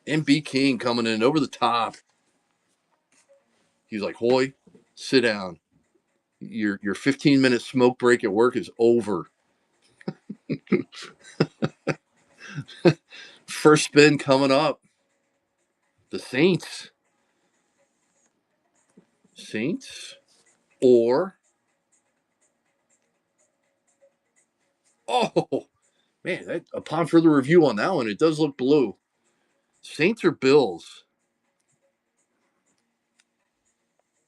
Speaker 1: NB King coming in over the top. He's like, Hoy, sit down. Your 15-minute smoke break at work is over. First spin coming up. The Saints. Saints or oh man, upon further review on that one, it does look blue. Saints or Bills?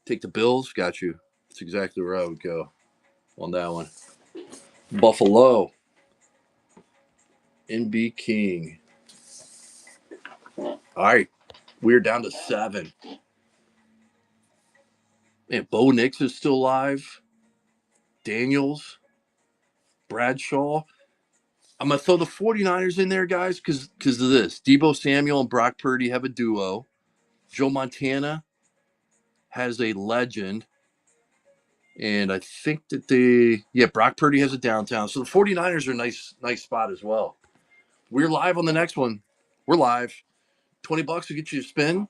Speaker 1: Take the Bills. Got you. That's exactly where I would go on that one. Buffalo. NB King. All right. We're down to 7. Man, Bo Nix is still alive. Daniels. Bradshaw. I'm going to throw the 49ers in there, guys, because of this. Debo Samuel and Brock Purdy have a duo. Joe Montana has a legend. And I think that Brock Purdy has a downtown. So the 49ers are a nice spot as well. We're live on the next one. We're live. $20 to get you a spin.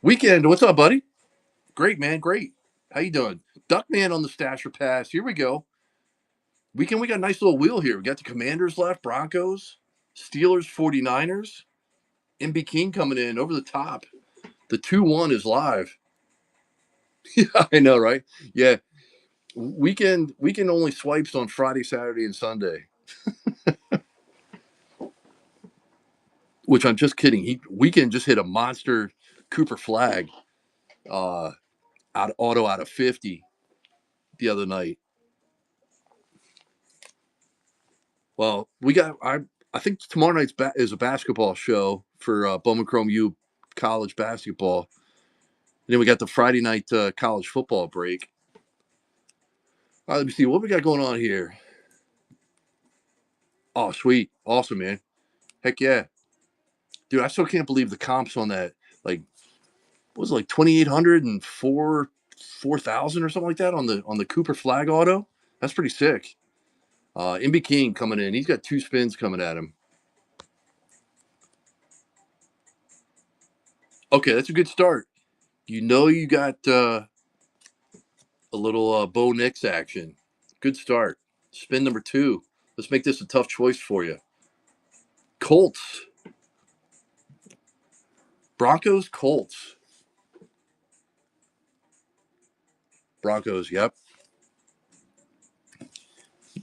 Speaker 1: Weekend, what's up, buddy? Great, man, great. How you doing? Duckman on the Stasher Pass. Here we go. Weekend, we got a nice little wheel here. We got the Commanders left, Broncos, Steelers, 49ers. MB King coming in over the top. The 2-1 is live. Yeah, I know, right? Yeah. Weekend only swipes on Friday, Saturday, and Sunday. Which I'm just kidding. Weekend just hit a monster Cooper flag out of 50 the other night. Well, I think tomorrow night's is a basketball show for Bowman Chrome U college basketball. And then we got the Friday night college football break. All right, let me see what we got going on here. Oh, sweet. Awesome, man. Heck yeah. Dude, I still can't believe the comps on that. Like, what was it, like 2,800 and 4,000 or something like that on the Cooper flag auto? That's pretty sick. MB King coming in. He's got 2 spins coming at him. Okay, that's a good start. You got a little Bo Nix action. Good start. Spin number 2. Let's make this a tough choice for you. Colts. Broncos, Colts. Broncos, yep.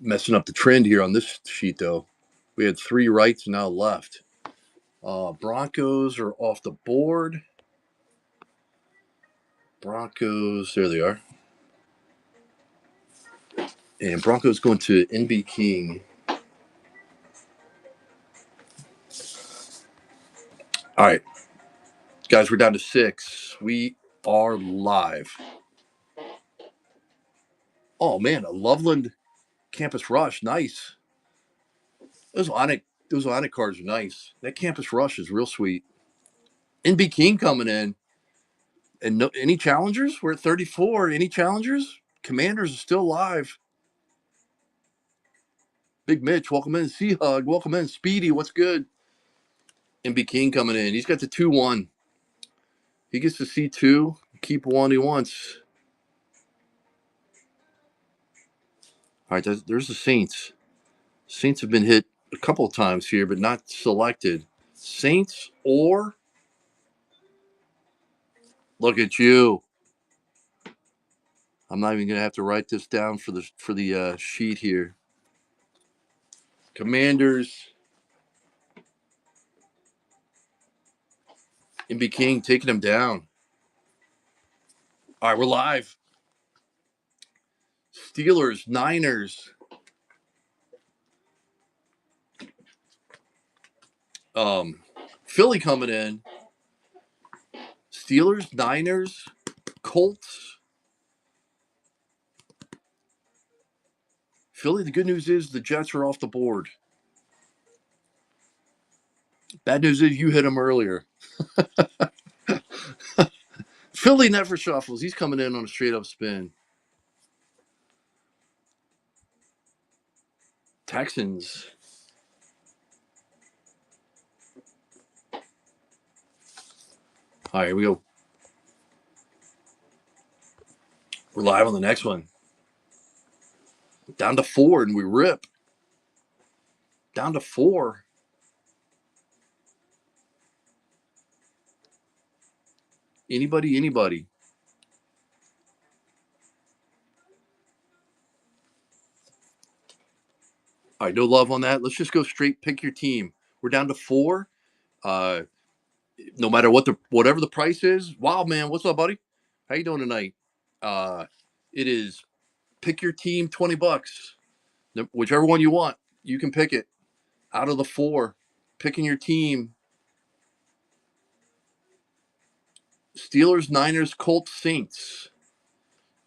Speaker 1: Messing up the trend here on this sheet, though. We had 3 rights, now left. Broncos are off the board. Broncos, there they are. And Broncos going to NB King. All right. Guys, we're down to 6. We are live. Oh, man, a Loveland Campus Rush. Nice. Those Onic cards are nice. That Campus Rush is real sweet. NB King coming in. And no, any challengers? We're at 34. Any challengers? Commanders are still alive. Big Mitch, welcome in. Sea Hug, welcome in. Speedy, what's good? NB King coming in. He's got the 2-1. He gets to see 2. Keep 1 he wants. All right, there's the Saints. Saints have been hit a couple of times here, but not selected. Saints or look at you. I'm not even gonna have to write this down for the sheet here. Commanders. NB King taking him down. All right, we're live. Steelers, Niners. Philly coming in. Steelers, Niners, Colts. Philly, the good news is the Jets are off the board. Bad news is you hit them earlier. Philly never shuffles. He's coming in on a straight up spin. Texans. All right, here we go. We're live on the next one. Down to 4, and we rip. Down to 4. Anybody. All right, no love on that. Let's just go straight. Pick your team. We're down to 4. Uh, no matter whatever the price is. Wow, man, what's up, buddy? How you doing tonight? Uh, it is pick your team, $20, whichever one you want. You can pick it out of the 4. Picking your team: Steelers, Niners, Colts, Saints.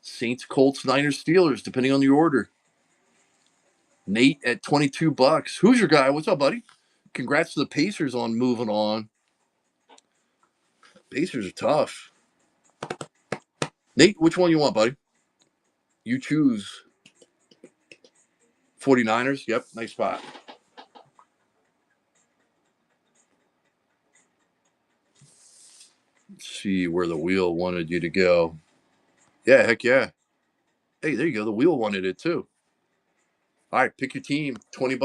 Speaker 1: Saints, Colts, Niners, Steelers, depending on the order. Nate at $22. Who's your guy? What's up, buddy? Congrats to the Pacers on moving on. Pacers are tough. Nate, which one you want, buddy? You choose. 49ers. Yep, nice spot. Let's see where the wheel wanted you to go. Yeah, heck yeah. Hey, there you go. The wheel wanted it too. All right, pick your team. $20.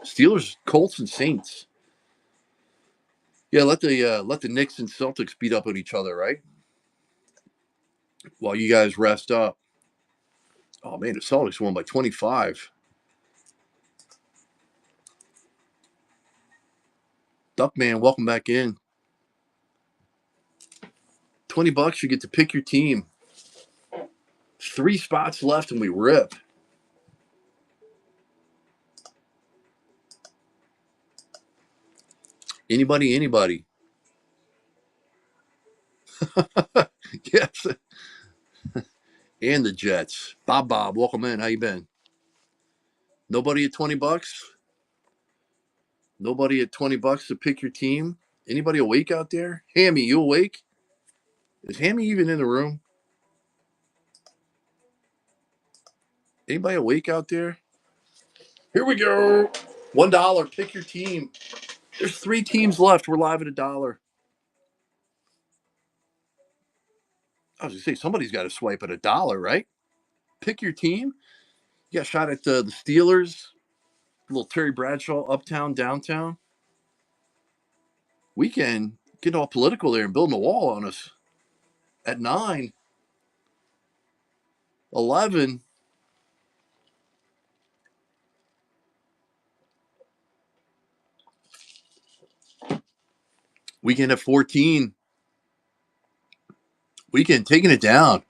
Speaker 1: Steelers, Colts, and Saints. Yeah, let the Knicks and Celtics beat up on each other, right? While you guys rest up. Oh man, the Celtics won by 25. Duckman, welcome back in. $20, you get to pick your team. 3 spots left, and we rip. Anybody. Yes. And the Jets. Bob, welcome in. How you been? Nobody at $20? Nobody at $20 to pick your team? Anybody awake out there? Hammy, you awake? Is Hammy even in the room? Anybody awake out there? Here we go. $1. Pick your team. There's 3 teams left. We're live at $1. I was gonna say somebody's got to swipe at $1, right? Pick your team. You got a shot at the Steelers. Little Terry Bradshaw, uptown, downtown. Weekend getting all political there and building a wall on us. At 9, 11. Weekend at 14. Weekend taking it down.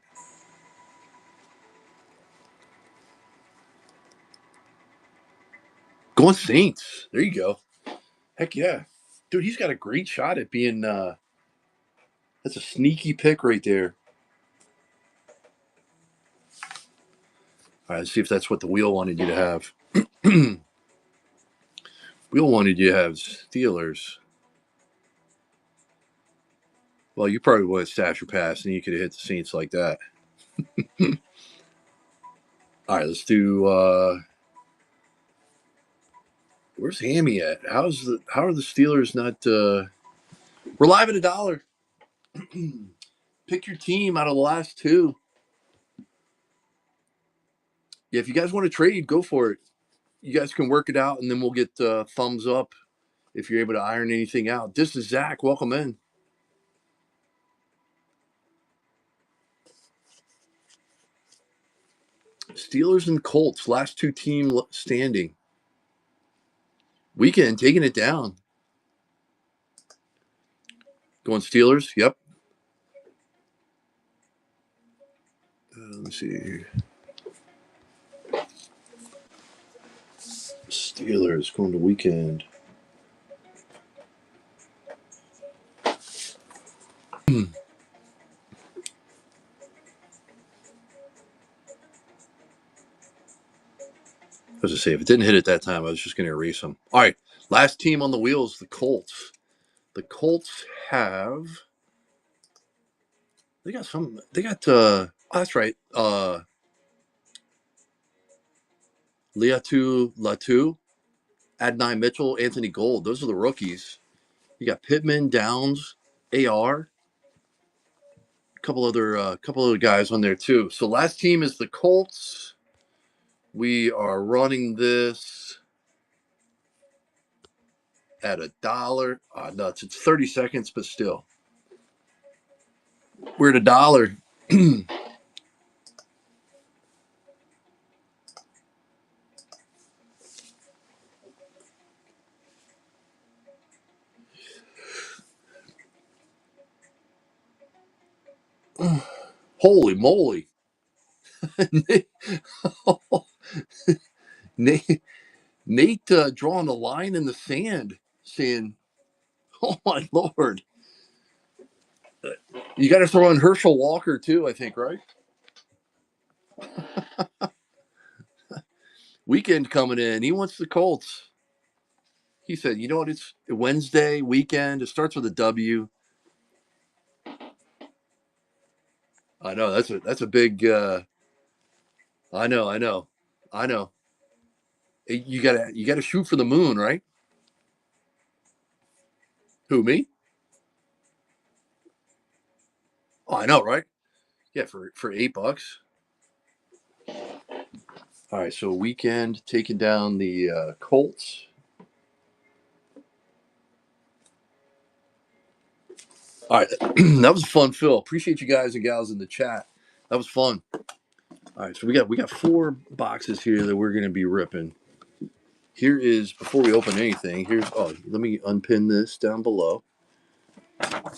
Speaker 1: Going Saints. There you go. Heck yeah. Dude, he's got a great shot at being that's a sneaky pick right there. All right, let's see if that's what the wheel wanted you to have. Wheel wanted you to have Steelers. Well, you probably would have stashed your pass and you could have hit the Saints like that. All right, let's do where's Hammy at? How are the Steelers not we're live at $1. Pick your team out of the last 2. Yeah, if you guys want to trade, go for it. You guys can work it out, and then we'll get thumbs up if you're able to iron anything out. This is Zach. Welcome in. Steelers and Colts, last 2 team standing. Weekend taking it down. Going Steelers. Yep. Let me see here. Steelers going to weekend. I was to say, if it didn't hit it that time, I was just going to erase them. All right, last team on the wheels, the Colts. The Colts have. They got some. They got. Oh, that's right. Liatu Latu, Adonai Mitchell, Anthony Gold. Those are the rookies. You got Pittman, Downs, AR, couple other guys on there too. So last team is the Colts. We are running this at $1. Nuts. It's 30 seconds, but still. We're at a dollar. Holy moly. Nate, Nate drawing a line in the sand saying, oh my Lord. You got to throw in Herschel Walker too, I think, right? Weekend coming in. He wants the Colts. He said, you know what? It's Wednesday, weekend. It starts with a W. I know. That's a big I know, I know. I know. You gotta shoot for the moon, right? Who, me? Oh, I know, right? Yeah, for $8. All right, so weekend taking down the Colts. All right, that was fun, Phil. Appreciate you guys and gals in the chat. That was fun. All right, so we got 4 boxes here that we're gonna be ripping. Here is before we open anything. Let me unpin this down below.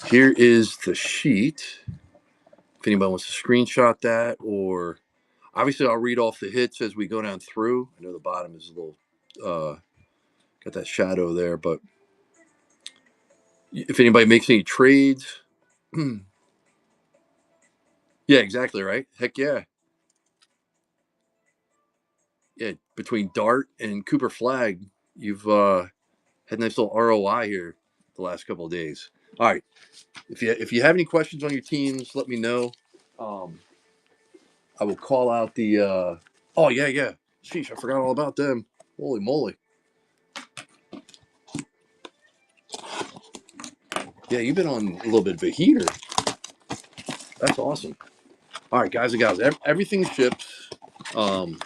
Speaker 1: Here is the sheet. If anybody wants to screenshot that, or obviously I'll read off the hits as we go down through. I know the bottom is a little got that shadow there, but if anybody makes any trades, yeah, exactly right. Heck yeah. Yeah, between Dart and Cooper Flag, you've had a nice little ROI here the last couple of days. All right, if you have any questions on your teams, let me know. Um, I will call out the. Oh yeah, yeah. Sheesh, I forgot all about them. Holy moly! Yeah, you've been on a little bit of a heater. That's awesome. All right, guys and gals, everything ships. Um,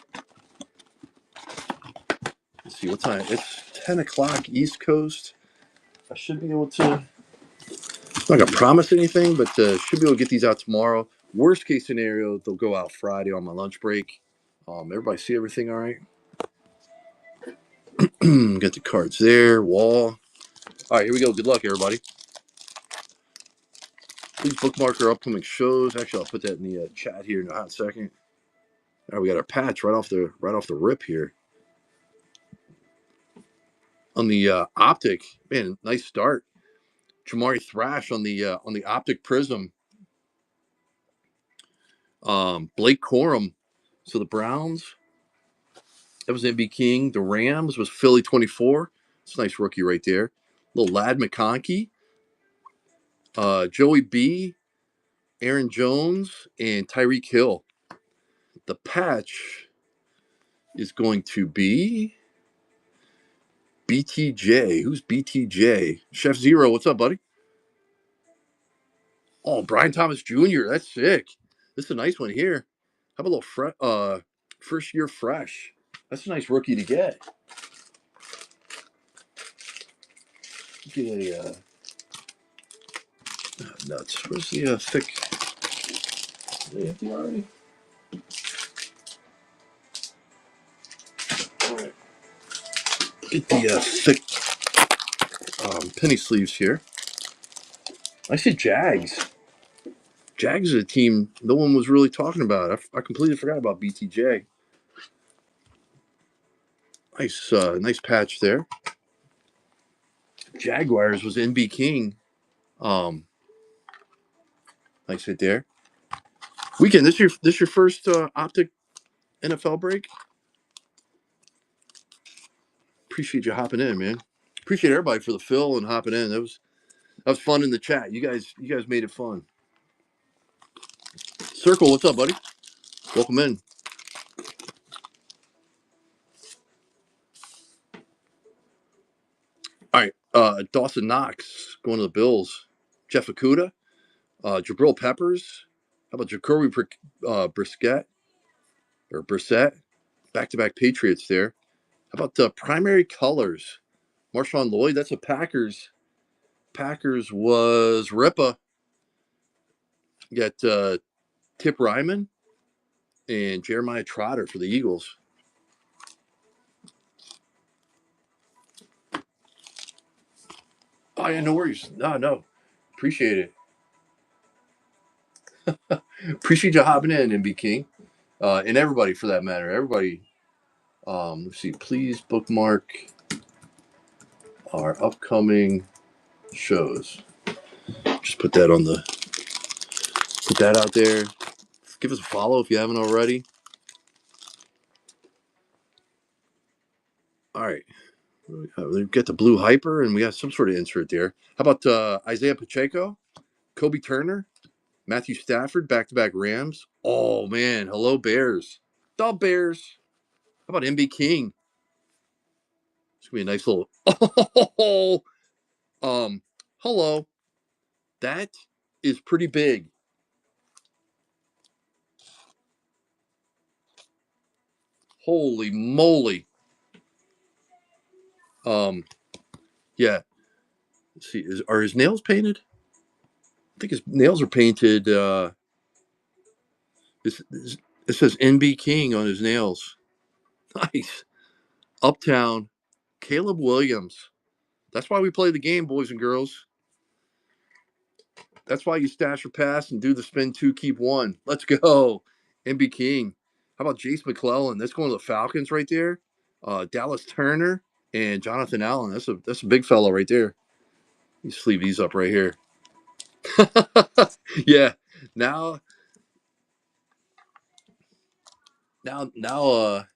Speaker 1: let's see what time. It's 10 o'clock East Coast. I should be able to. I'm not gonna promise anything, but should be able to get these out tomorrow. Worst case scenario, they'll go out Friday on my lunch break. Everybody see everything all right? Got the cards there. Wall. All right, here we go. Good luck, everybody. Please bookmark our upcoming shows. Actually, I'll put that in the chat here in a hot second. All right, we got our patch right off the rip here on the Optic. Man, nice start. Jamari Thrash on the Optic Prism. Blake Corum. So the Browns. That was MB King. The Rams was Philly 24. It's a nice rookie right there. Little Lad McConkey. Joey B. Aaron Jones and Tyreek Hill. The patch is going to be BTJ. Who's BTJ? Chef Zero, what's up, buddy? Oh, Brian Thomas Jr. That's sick. This is a nice one here. How about a little first year fresh? That's a nice rookie to get. Get a nuts. Where's the thick? Are they empty already? All right. Get the thick penny sleeves here. I see Jags. Jags is a team no one was really talking about. I completely forgot about BTJ. Nice patch there. Jaguars was NB King. Nice hit there. Weekend. This your first Optic NFL break? Appreciate you hopping in, man. Appreciate everybody for the fill and hopping in. That was fun in the chat. You guys made it fun. Circle, what's up, buddy? Welcome in. All right. Dawson Knox going to the Bills. Jeff Okuda. Jabril Peppers. How about Jacoby Brissett? Back-to-back Patriots there. How about primary colors? Marshawn Lloyd. That's a Packers. Packers was Ripa. You got Tip Ryman and Jeremiah Trotter for the Eagles. Oh, yeah, no worries. No. Appreciate it. Appreciate you hopping in, MB King. And everybody for that matter. Everybody, let's see, please bookmark our upcoming shows. Just put that out there. Give us a follow if you haven't already. All right. We got the Blue Hyper, and we got some sort of insert there. How about Isaiah Pacheco, Kobe Turner, Matthew Stafford, back-to-back Rams? Oh, man. Hello, Bears. The Bears. How about MB King? It's going to be a nice little... hello. That is pretty big. Holy moly. Yeah. Let's see. Are his nails painted? I think his nails are painted. It says NB King on his nails. Nice. Uptown. Caleb Williams. That's why we play the game, boys and girls. That's why you stash your pass and do the spin two, keep one. Let's go. NB King. How about Jace McClellan? That's going to the Falcons right there. Dallas Turner and Jonathan Allen. That's a big fellow right there. You sleeve these up right here. Yeah. Now, now.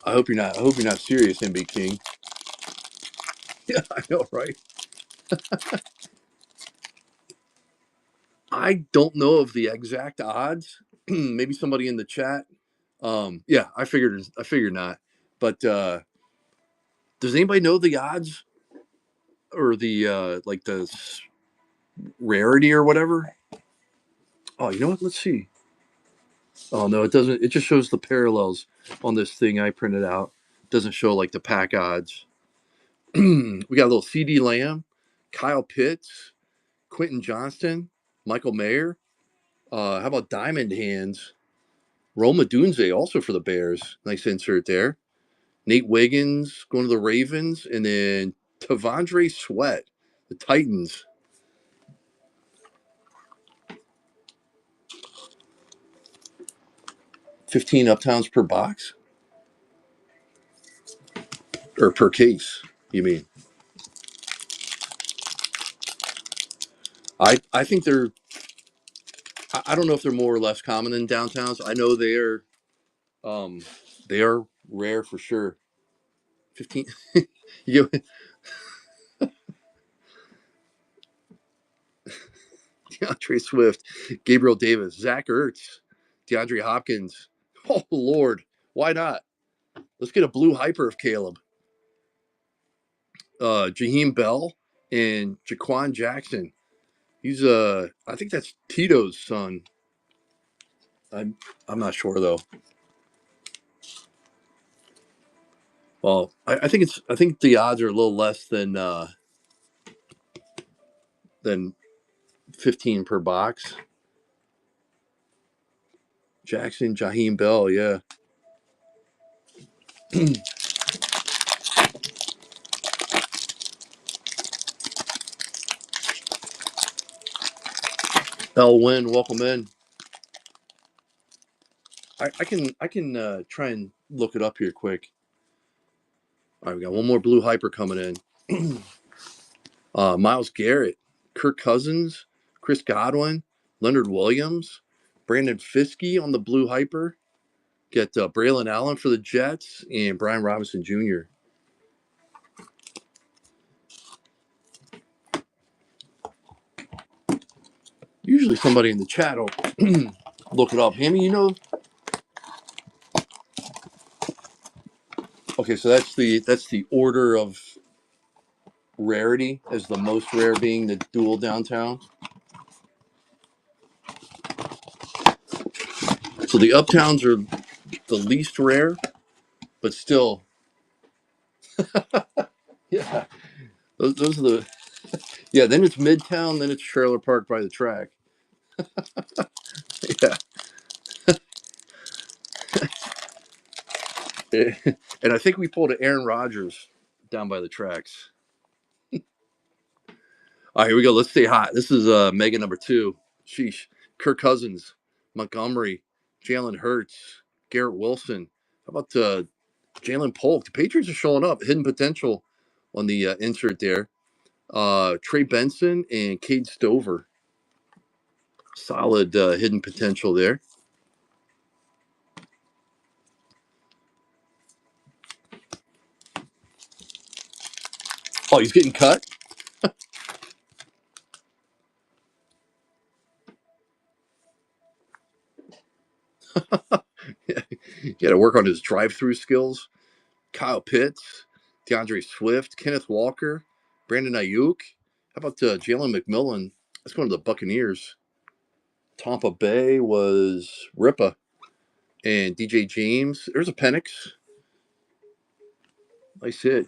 Speaker 1: I hope you're not. I hope you're not serious, MB King. Yeah, I know, right? I don't know of the exact odds. Maybe somebody in the chat. Yeah, I figured. Not. But does anybody know the odds or the like the rarity or whatever? Oh, you know what? Let's see. Oh no, it doesn't. It just shows the parallels on this thing I printed out. It doesn't show like the pack odds. We got a little CD Lamb, Kyle Pitts, Quentin Johnston, Michael Mayer. How about Diamond Hands? Roma Dunze also for the Bears. Nice insert there. Nate Wiggins going to the Ravens, and then Tavondre Sweat, the Titans. 15 Uptowns per box? Or per case, you mean? I think they're, I don't know if they're more or less common in downtowns. I know they are rare for sure. 15, you DeAndre Swift, Gabriel Davis, Zach Ertz, DeAndre Hopkins. Oh, Lord. Why not? Let's get a blue hyper of Caleb. Jaheim Bell and Jaquan Jackson. He's I think that's Tito's son. I'm not sure though. Well, I think the odds are a little less than 15 per box. Jackson, Jaheim Bell, yeah. Elwin, welcome in. I can try and look it up here quick. All right, we got one more blue hyper coming in. Myles Garrett, Kirk Cousins, Chris Godwin, Leonard Williams, Brandon Fiskey on the blue hyper. Get Braylon Allen for the Jets and Brian Robinson Jr. Usually somebody in the chat will look it up. Hammy, you know? Okay, so that's the order of rarity, as the most rare being the dual downtown. So the uptowns are the least rare, but still, yeah. Those are the yeah. Then it's Midtown. Then it's Trailer Park by the track. Yeah, and I think we pulled an Aaron Rodgers down by the tracks. All right, here we go. Let's stay hot. This is Mega number 2. Sheesh. Kirk Cousins, Montgomery, Jalen Hurts, Garrett Wilson. How about Jalen Polk? The Patriots are showing up. Hidden potential on the insert there. Trey Benson and Cade Stover. Solid hidden potential there. Oh, he's getting cut. You got to work on his drive-through skills. Kyle Pitts, DeAndre Swift, Kenneth Walker, Brandon Ayuk. How about Jalen McMillan? That's going to the Buccaneers. Tampa Bay was Ripa and DJ James. There's a Penix. Nice hit.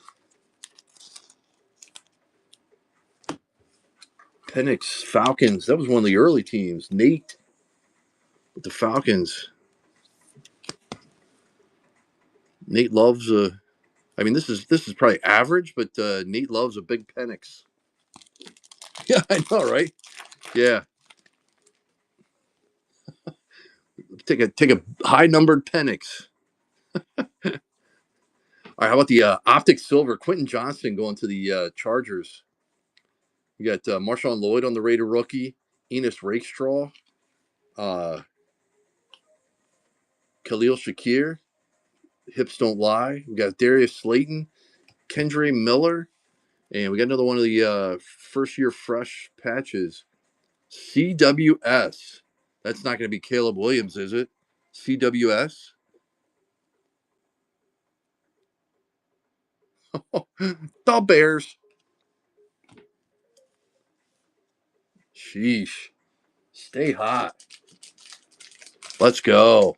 Speaker 1: Penix, Falcons. That was one of the early teams. Nate with the Falcons. Nate loves a. I mean, this is probably average, but Nate loves a big Penix. Yeah, I know, right? Yeah, take a high numbered Penix. All right, how about the Optic Silver? Quentin Johnson going to the Chargers. You got Marshawn Lloyd on the Raider rookie. Enos Rakestraw. Uh, Khalil Shakir. Hips don't lie. We got Darius Slayton. Kendre Miller. And we got another one of the first year fresh patches. CWS. That's not going to be Caleb Williams, is it? CWS. The Bears. Sheesh. Stay hot. Let's go.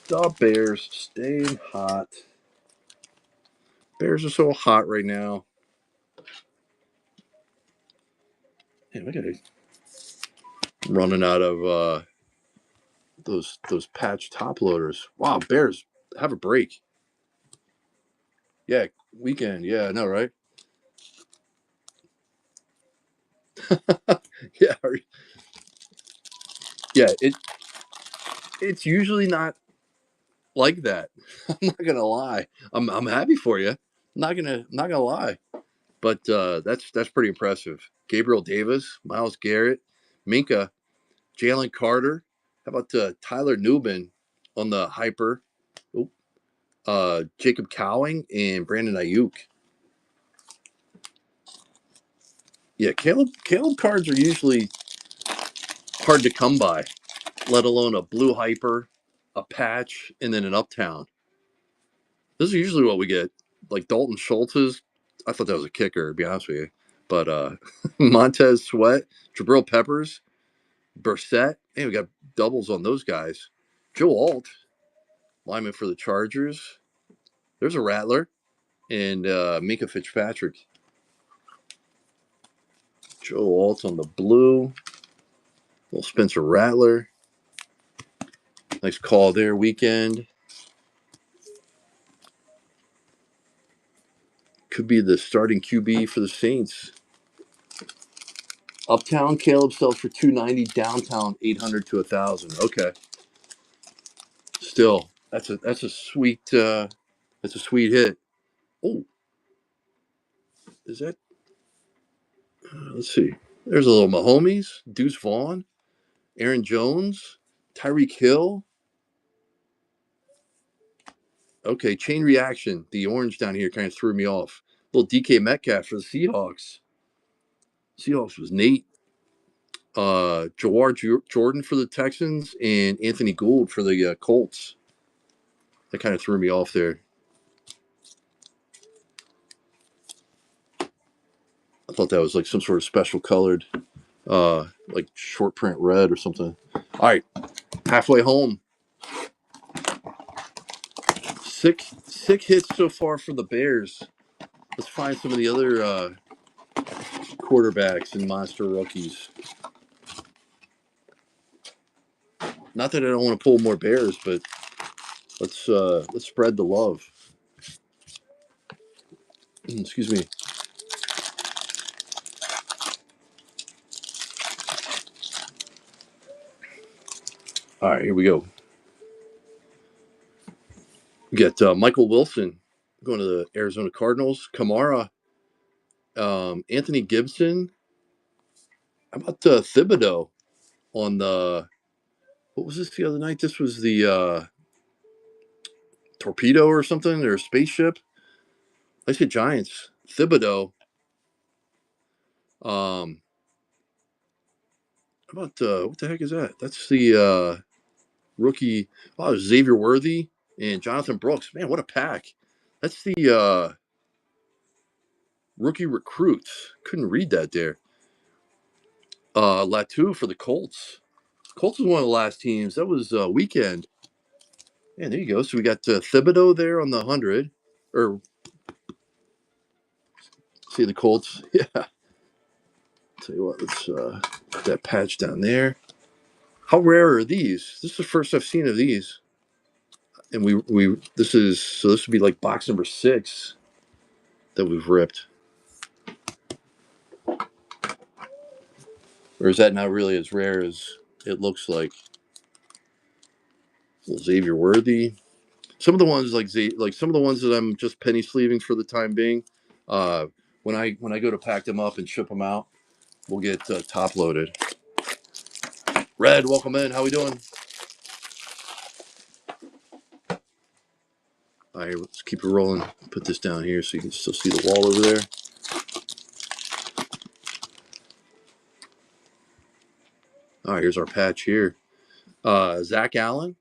Speaker 1: The Bears staying hot. Bears are so hot right now. Man, look at it. Running out of those patch top loaders. Wow, Bears have a break. Yeah, weekend. Yeah, I know, right? Yeah, yeah. It's usually not like that. I'm not gonna lie. I'm happy for you. I'm not gonna lie. But that's pretty impressive. Gabriel Davis, Miles Garrett, Minka, Jalen Carter. How about Tyler Newman on the hyper? Oop. Jacob Cowing and Brandon Ayuk. Yeah, Caleb cards are usually hard to come by, let alone a blue hyper, a patch, and then an uptown. This is usually what we get. Like Dalton Schultz's. I thought that was a kicker, to be honest with you. But Montez Sweat, Jabril Peppers, Brissett. Hey, we got doubles on those guys. Joe Alt, lineman for the Chargers. There's a Rattler. And Minka Fitzpatrick. Joe Alt on the blue. Little Spencer Rattler. Nice call there, weekend. Could be the starting QB for the Saints. Uptown Caleb sells for 290, downtown 800 to 1,000. Okay. Still, that's a sweet hit. Oh, is that let's see. There's a little Mahomes, Deuce Vaughn, Aaron Jones, Tyreek Hill. Okay, chain reaction. The orange down here kind of threw me off. Little DK Metcalf for the Seahawks. Seahawks was Nate. Jawar Jordan for the Texans and Anthony Gould for the Colts. That kind of threw me off there. I thought that was like some sort of special colored, like short print red or something. All right, halfway home. Sick hits so far for the Bears. Let's find some of the other quarterbacks and monster rookies. Not that I don't want to pull more Bears, but let's spread the love. Excuse me. All right, here we go. We got Michael Wilson going to the Arizona Cardinals. Kamara, Anthony Gibson. How about Thibodeau on the? What was this the other night? This was the torpedo or something or spaceship. I said Giants. Thibodeau. How about what the heck is that? That's the rookie. Oh, Xavier Worthy and Jonathan Brooks. Man, what a pack! That's the rookie recruits. Couldn't read that there. Latu for the Colts. Colts was one of the last teams. That was weekend. Yeah, there you go. So we got Thibodeau there on the 100. Or, see the Colts. Yeah. Tell you what, let's put that patch down there. How rare are these? This is the first I've seen of these. And this would be like box number 6 that we've ripped. Or is that not really as rare as it looks like? Well, Xavier Worthy. Some of the ones like some of the ones that I'm just penny sleeving for the time being. When I go to pack them up and ship them out, we'll get top loaded. Red, welcome in. How we doing? All right, let's keep it rolling. Put this down here so you can still see the wall over there. All right, here's our patch here. Zach Allen.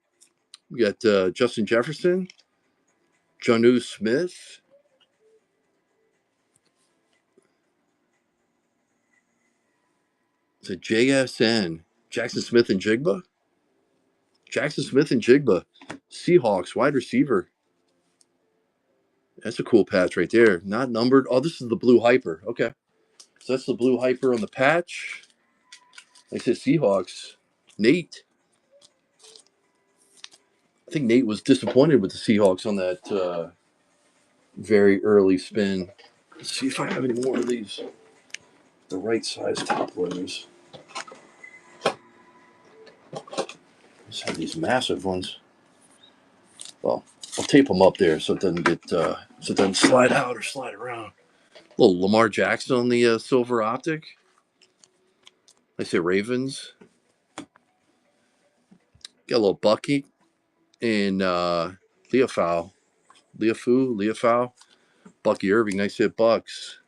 Speaker 1: We got Justin Jefferson. Jonnu Smith. It's a JSN. Jackson Smith and Jigba. Jackson Smith and Jigba. Seahawks, wide receiver. That's a cool patch right there. Not numbered. Oh, this is the blue hyper. Okay. So that's the blue hyper on the patch. Like I said, Seahawks. Nate. I think Nate was disappointed with the Seahawks on that very early spin. Let's see if I have any more of these. The right size top loaders. Just have these massive ones. Well, I'll tape them up there so it doesn't get so it doesn't slide out or slide around. A little Lamar Jackson on the silver optic. I say Ravens. Got a little Bucky and Leafau. Leafau. Bucky Irving. Nice hit Bucks.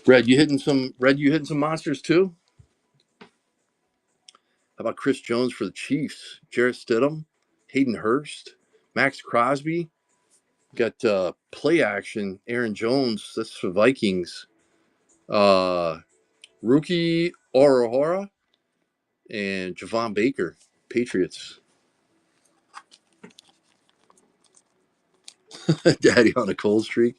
Speaker 1: Red, you hitting some monsters too? How about Chris Jones for the Chiefs? Jarrett Stidham, Hayden Hurst, Max Crosby. Got play action. Aaron Jones. That's for Vikings. Rookie Aurora and Javon Baker, Patriots. Daddy on a cold streak.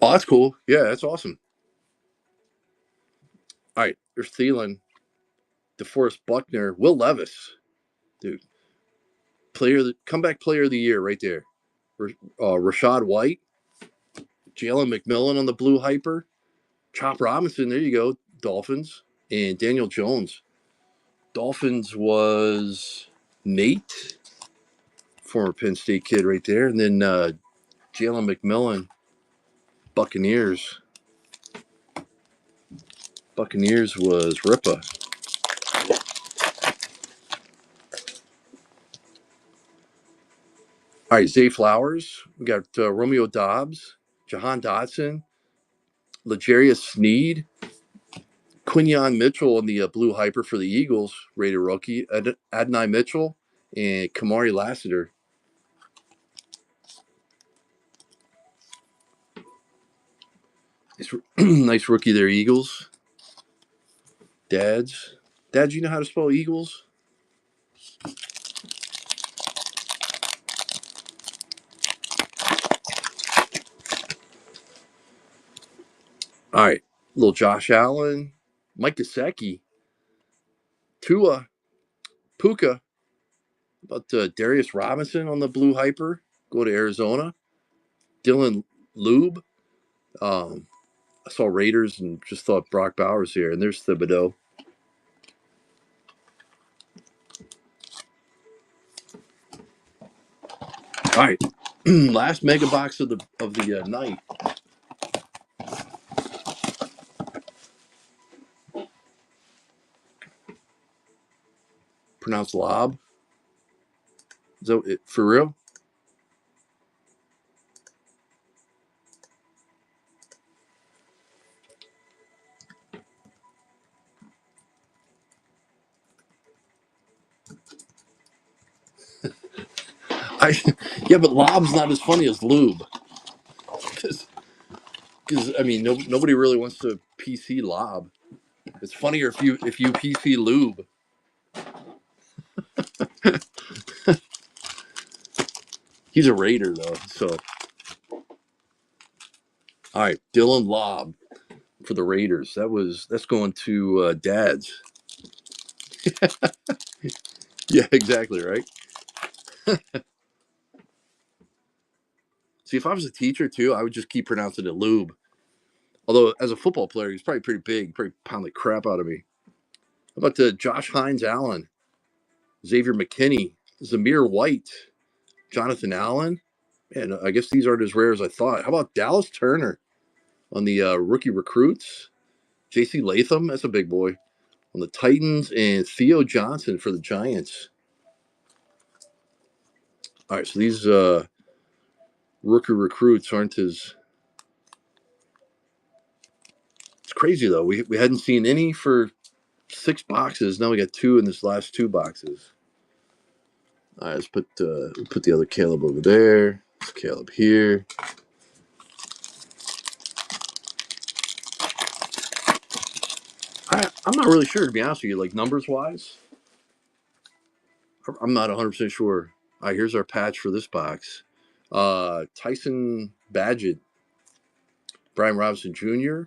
Speaker 1: Oh, that's cool. Yeah, that's awesome. All right, there's Thielen, DeForest Buckner, Will Levis, dude. Comeback player of the year right there. Rashad White, Jalen McMillan on the blue hyper, Chop Robinson. There you go, Dolphins, and Daniel Jones. Dolphins was Nate, former Penn State kid right there, and then Jalen McMillan, Buccaneers. Buccaneers was Ripa. All right, Zay Flowers. We got Romeo Dobbs, Jahan Dotson, L'Jarius Sneed, Quinyon Mitchell on the blue hyper for the Eagles, rated rookie. Adonai Mitchell and Kamari Lassiter. Nice rookie there, Eagles. Dads, you know how to spell Eagles? All right, little Josh Allen, Mike Gesicki, Tua, Puka. About Darius Robinson on the blue hyper, go to Arizona. Dylan Lube. I saw Raiders and just thought Brock Bowers here, and there's Thibodeau. All right, last mega box of the night. Pronounced Lob. Is that it, for real? I Yeah, but Lob's not as funny as Lube because I mean nobody really wants to PC Lob. It's funnier if you PC Lube. He's a Raider though, so all right, Dylan Lob for the Raiders. That's going to Dad's. Yeah, exactly right. See, if I was a teacher too, I would just keep pronouncing it Lube. Although as a football player, he's probably pretty big, probably pound the crap out of me. How about Josh Hines Allen, Xavier McKinney, Zamir White, Jonathan Allen? Man, I guess these aren't as rare as I thought. How about Dallas Turner on the rookie recruits? J.C. Latham, that's a big boy, on the Titans, and Theo Johnson for the Giants. All right, so these rookie recruits aren't as... It's crazy, though. We hadn't seen any for 6 boxes. Now we got 2 in this last 2 boxes. All right, let's put the other Caleb over there. It's Caleb here. I'm not really sure, to be honest with you, like numbers-wise. I'm not 100% sure. All right, here's our patch for this box. Tyson Badgett, Brian Robinson Jr.,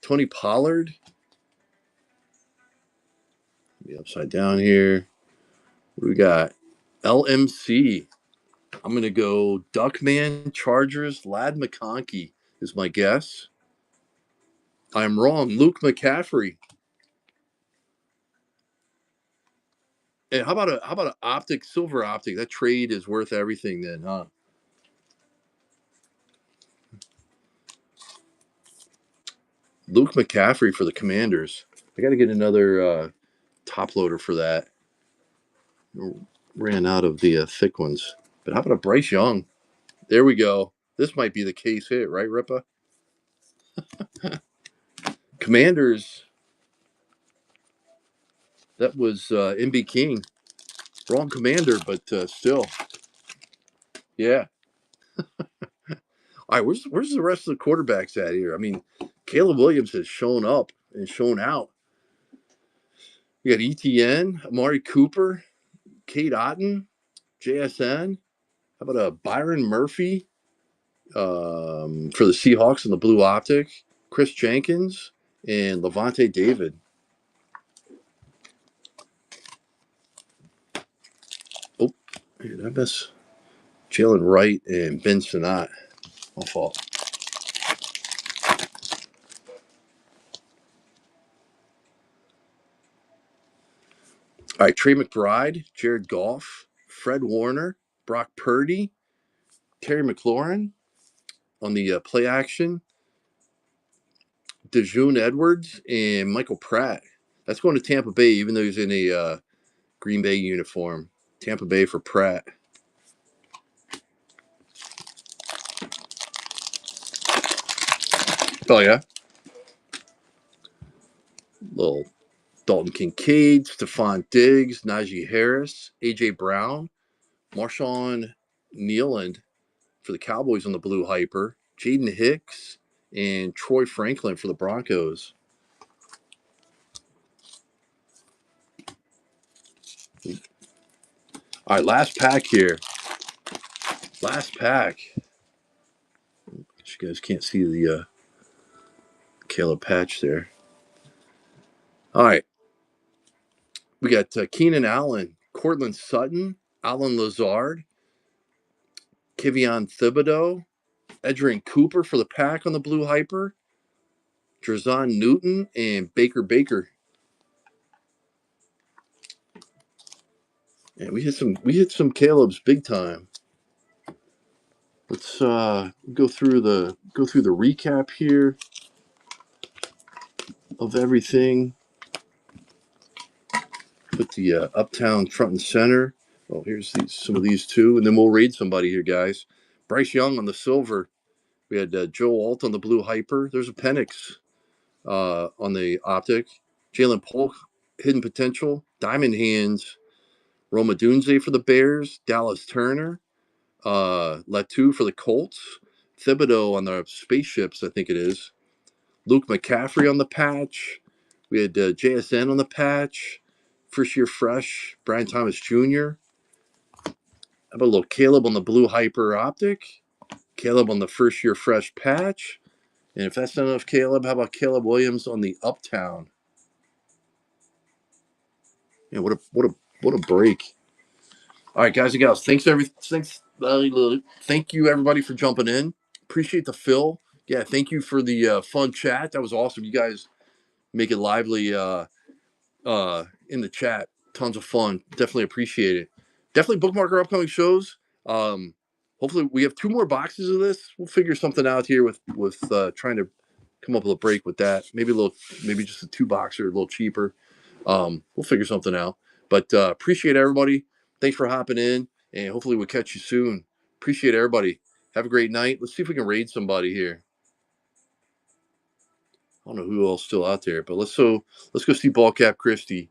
Speaker 1: Tony Pollard. Be upside down here. What do we got? LMC. I'm going to go Duckman, Chargers, Lad McConkey is my guess. I'm wrong. Luke McCaffrey. And how about an Optic, Silver Optic? That trade is worth everything then, huh? Luke McCaffrey for the Commanders. I got to get another top loader for that. Ran out of the thick ones. But how about a Bryce Young? There we go. This might be the case hit, right, Ripa? Commanders. That was MB King. Wrong commander, but still. Yeah. All right, where's the rest of the quarterbacks at here? I mean, Caleb Williams has shown up and shown out. We got ETN, Amari Cooper, Kate Otten, JSN. How about a Byron Murphy for the Seahawks in the blue optic? Chris Jenkins and Levante David. Oh, did I miss Jalen Wright and Ben Sinnott? My fault. All right, Trey McBride, Jared Goff, Fred Warner, Brock Purdy, Terry McLaurin on the play action, DeJune Edwards, and Michael Pratt. That's going to Tampa Bay, even though he's in a Green Bay uniform. Tampa Bay for Pratt. Oh, yeah? Little Dalton Kincaid, Stephon Diggs, Najee Harris, A.J. Brown, Marshawn Nealand for the Cowboys on the blue hyper, Jaden Hicks, and Troy Franklin for the Broncos. All right, last pack here. Last pack. You guys can't see the Caleb patch there. All right. We got Keenan Allen, Cortland Sutton, Alan Lazard, Kevon Thibodeau, Edgerrin Cooper for the pack on the blue hyper, Drazon Newton, and Baker. And we hit some Caleb's big time. Let's go through the recap here of everything. Put the Uptown front and center. Oh, here's some of these too, and then we'll raid somebody here, guys. Bryce Young on the silver. We had Joe Alt on the blue hyper. There's a Penix on the Optic. Jalen Polk, hidden potential. Diamond Hands. Roma Dunze for the Bears. Dallas Turner. Latu for the Colts. Thibodeau on the spaceships, I think it is. Luke McCaffrey on the patch. We had JSN on the patch. First year fresh. Brian Thomas Jr. How about a little Caleb on the blue hyper optic? Caleb on the first year fresh patch. And if that's not enough Caleb, how about Caleb Williams on the Uptown? Yeah, what a break. All right, guys and gals, thank you everybody for jumping in. Appreciate the fill. Yeah, thank you for the fun chat. That was awesome. You guys make it lively in the chat. Tons of fun. Definitely appreciate it. Definitely bookmark our upcoming shows. Hopefully we have 2 more boxes of this. We'll figure something out here with trying to come up with a break with that. Maybe just a 2-boxer, a little cheaper. We'll figure something out. But appreciate everybody. Thanks for hopping in, and hopefully we'll catch you soon. Appreciate everybody. Have a great night. Let's see if we can raid somebody here. I don't know who else still out there, but let's go see Ballcap Christie.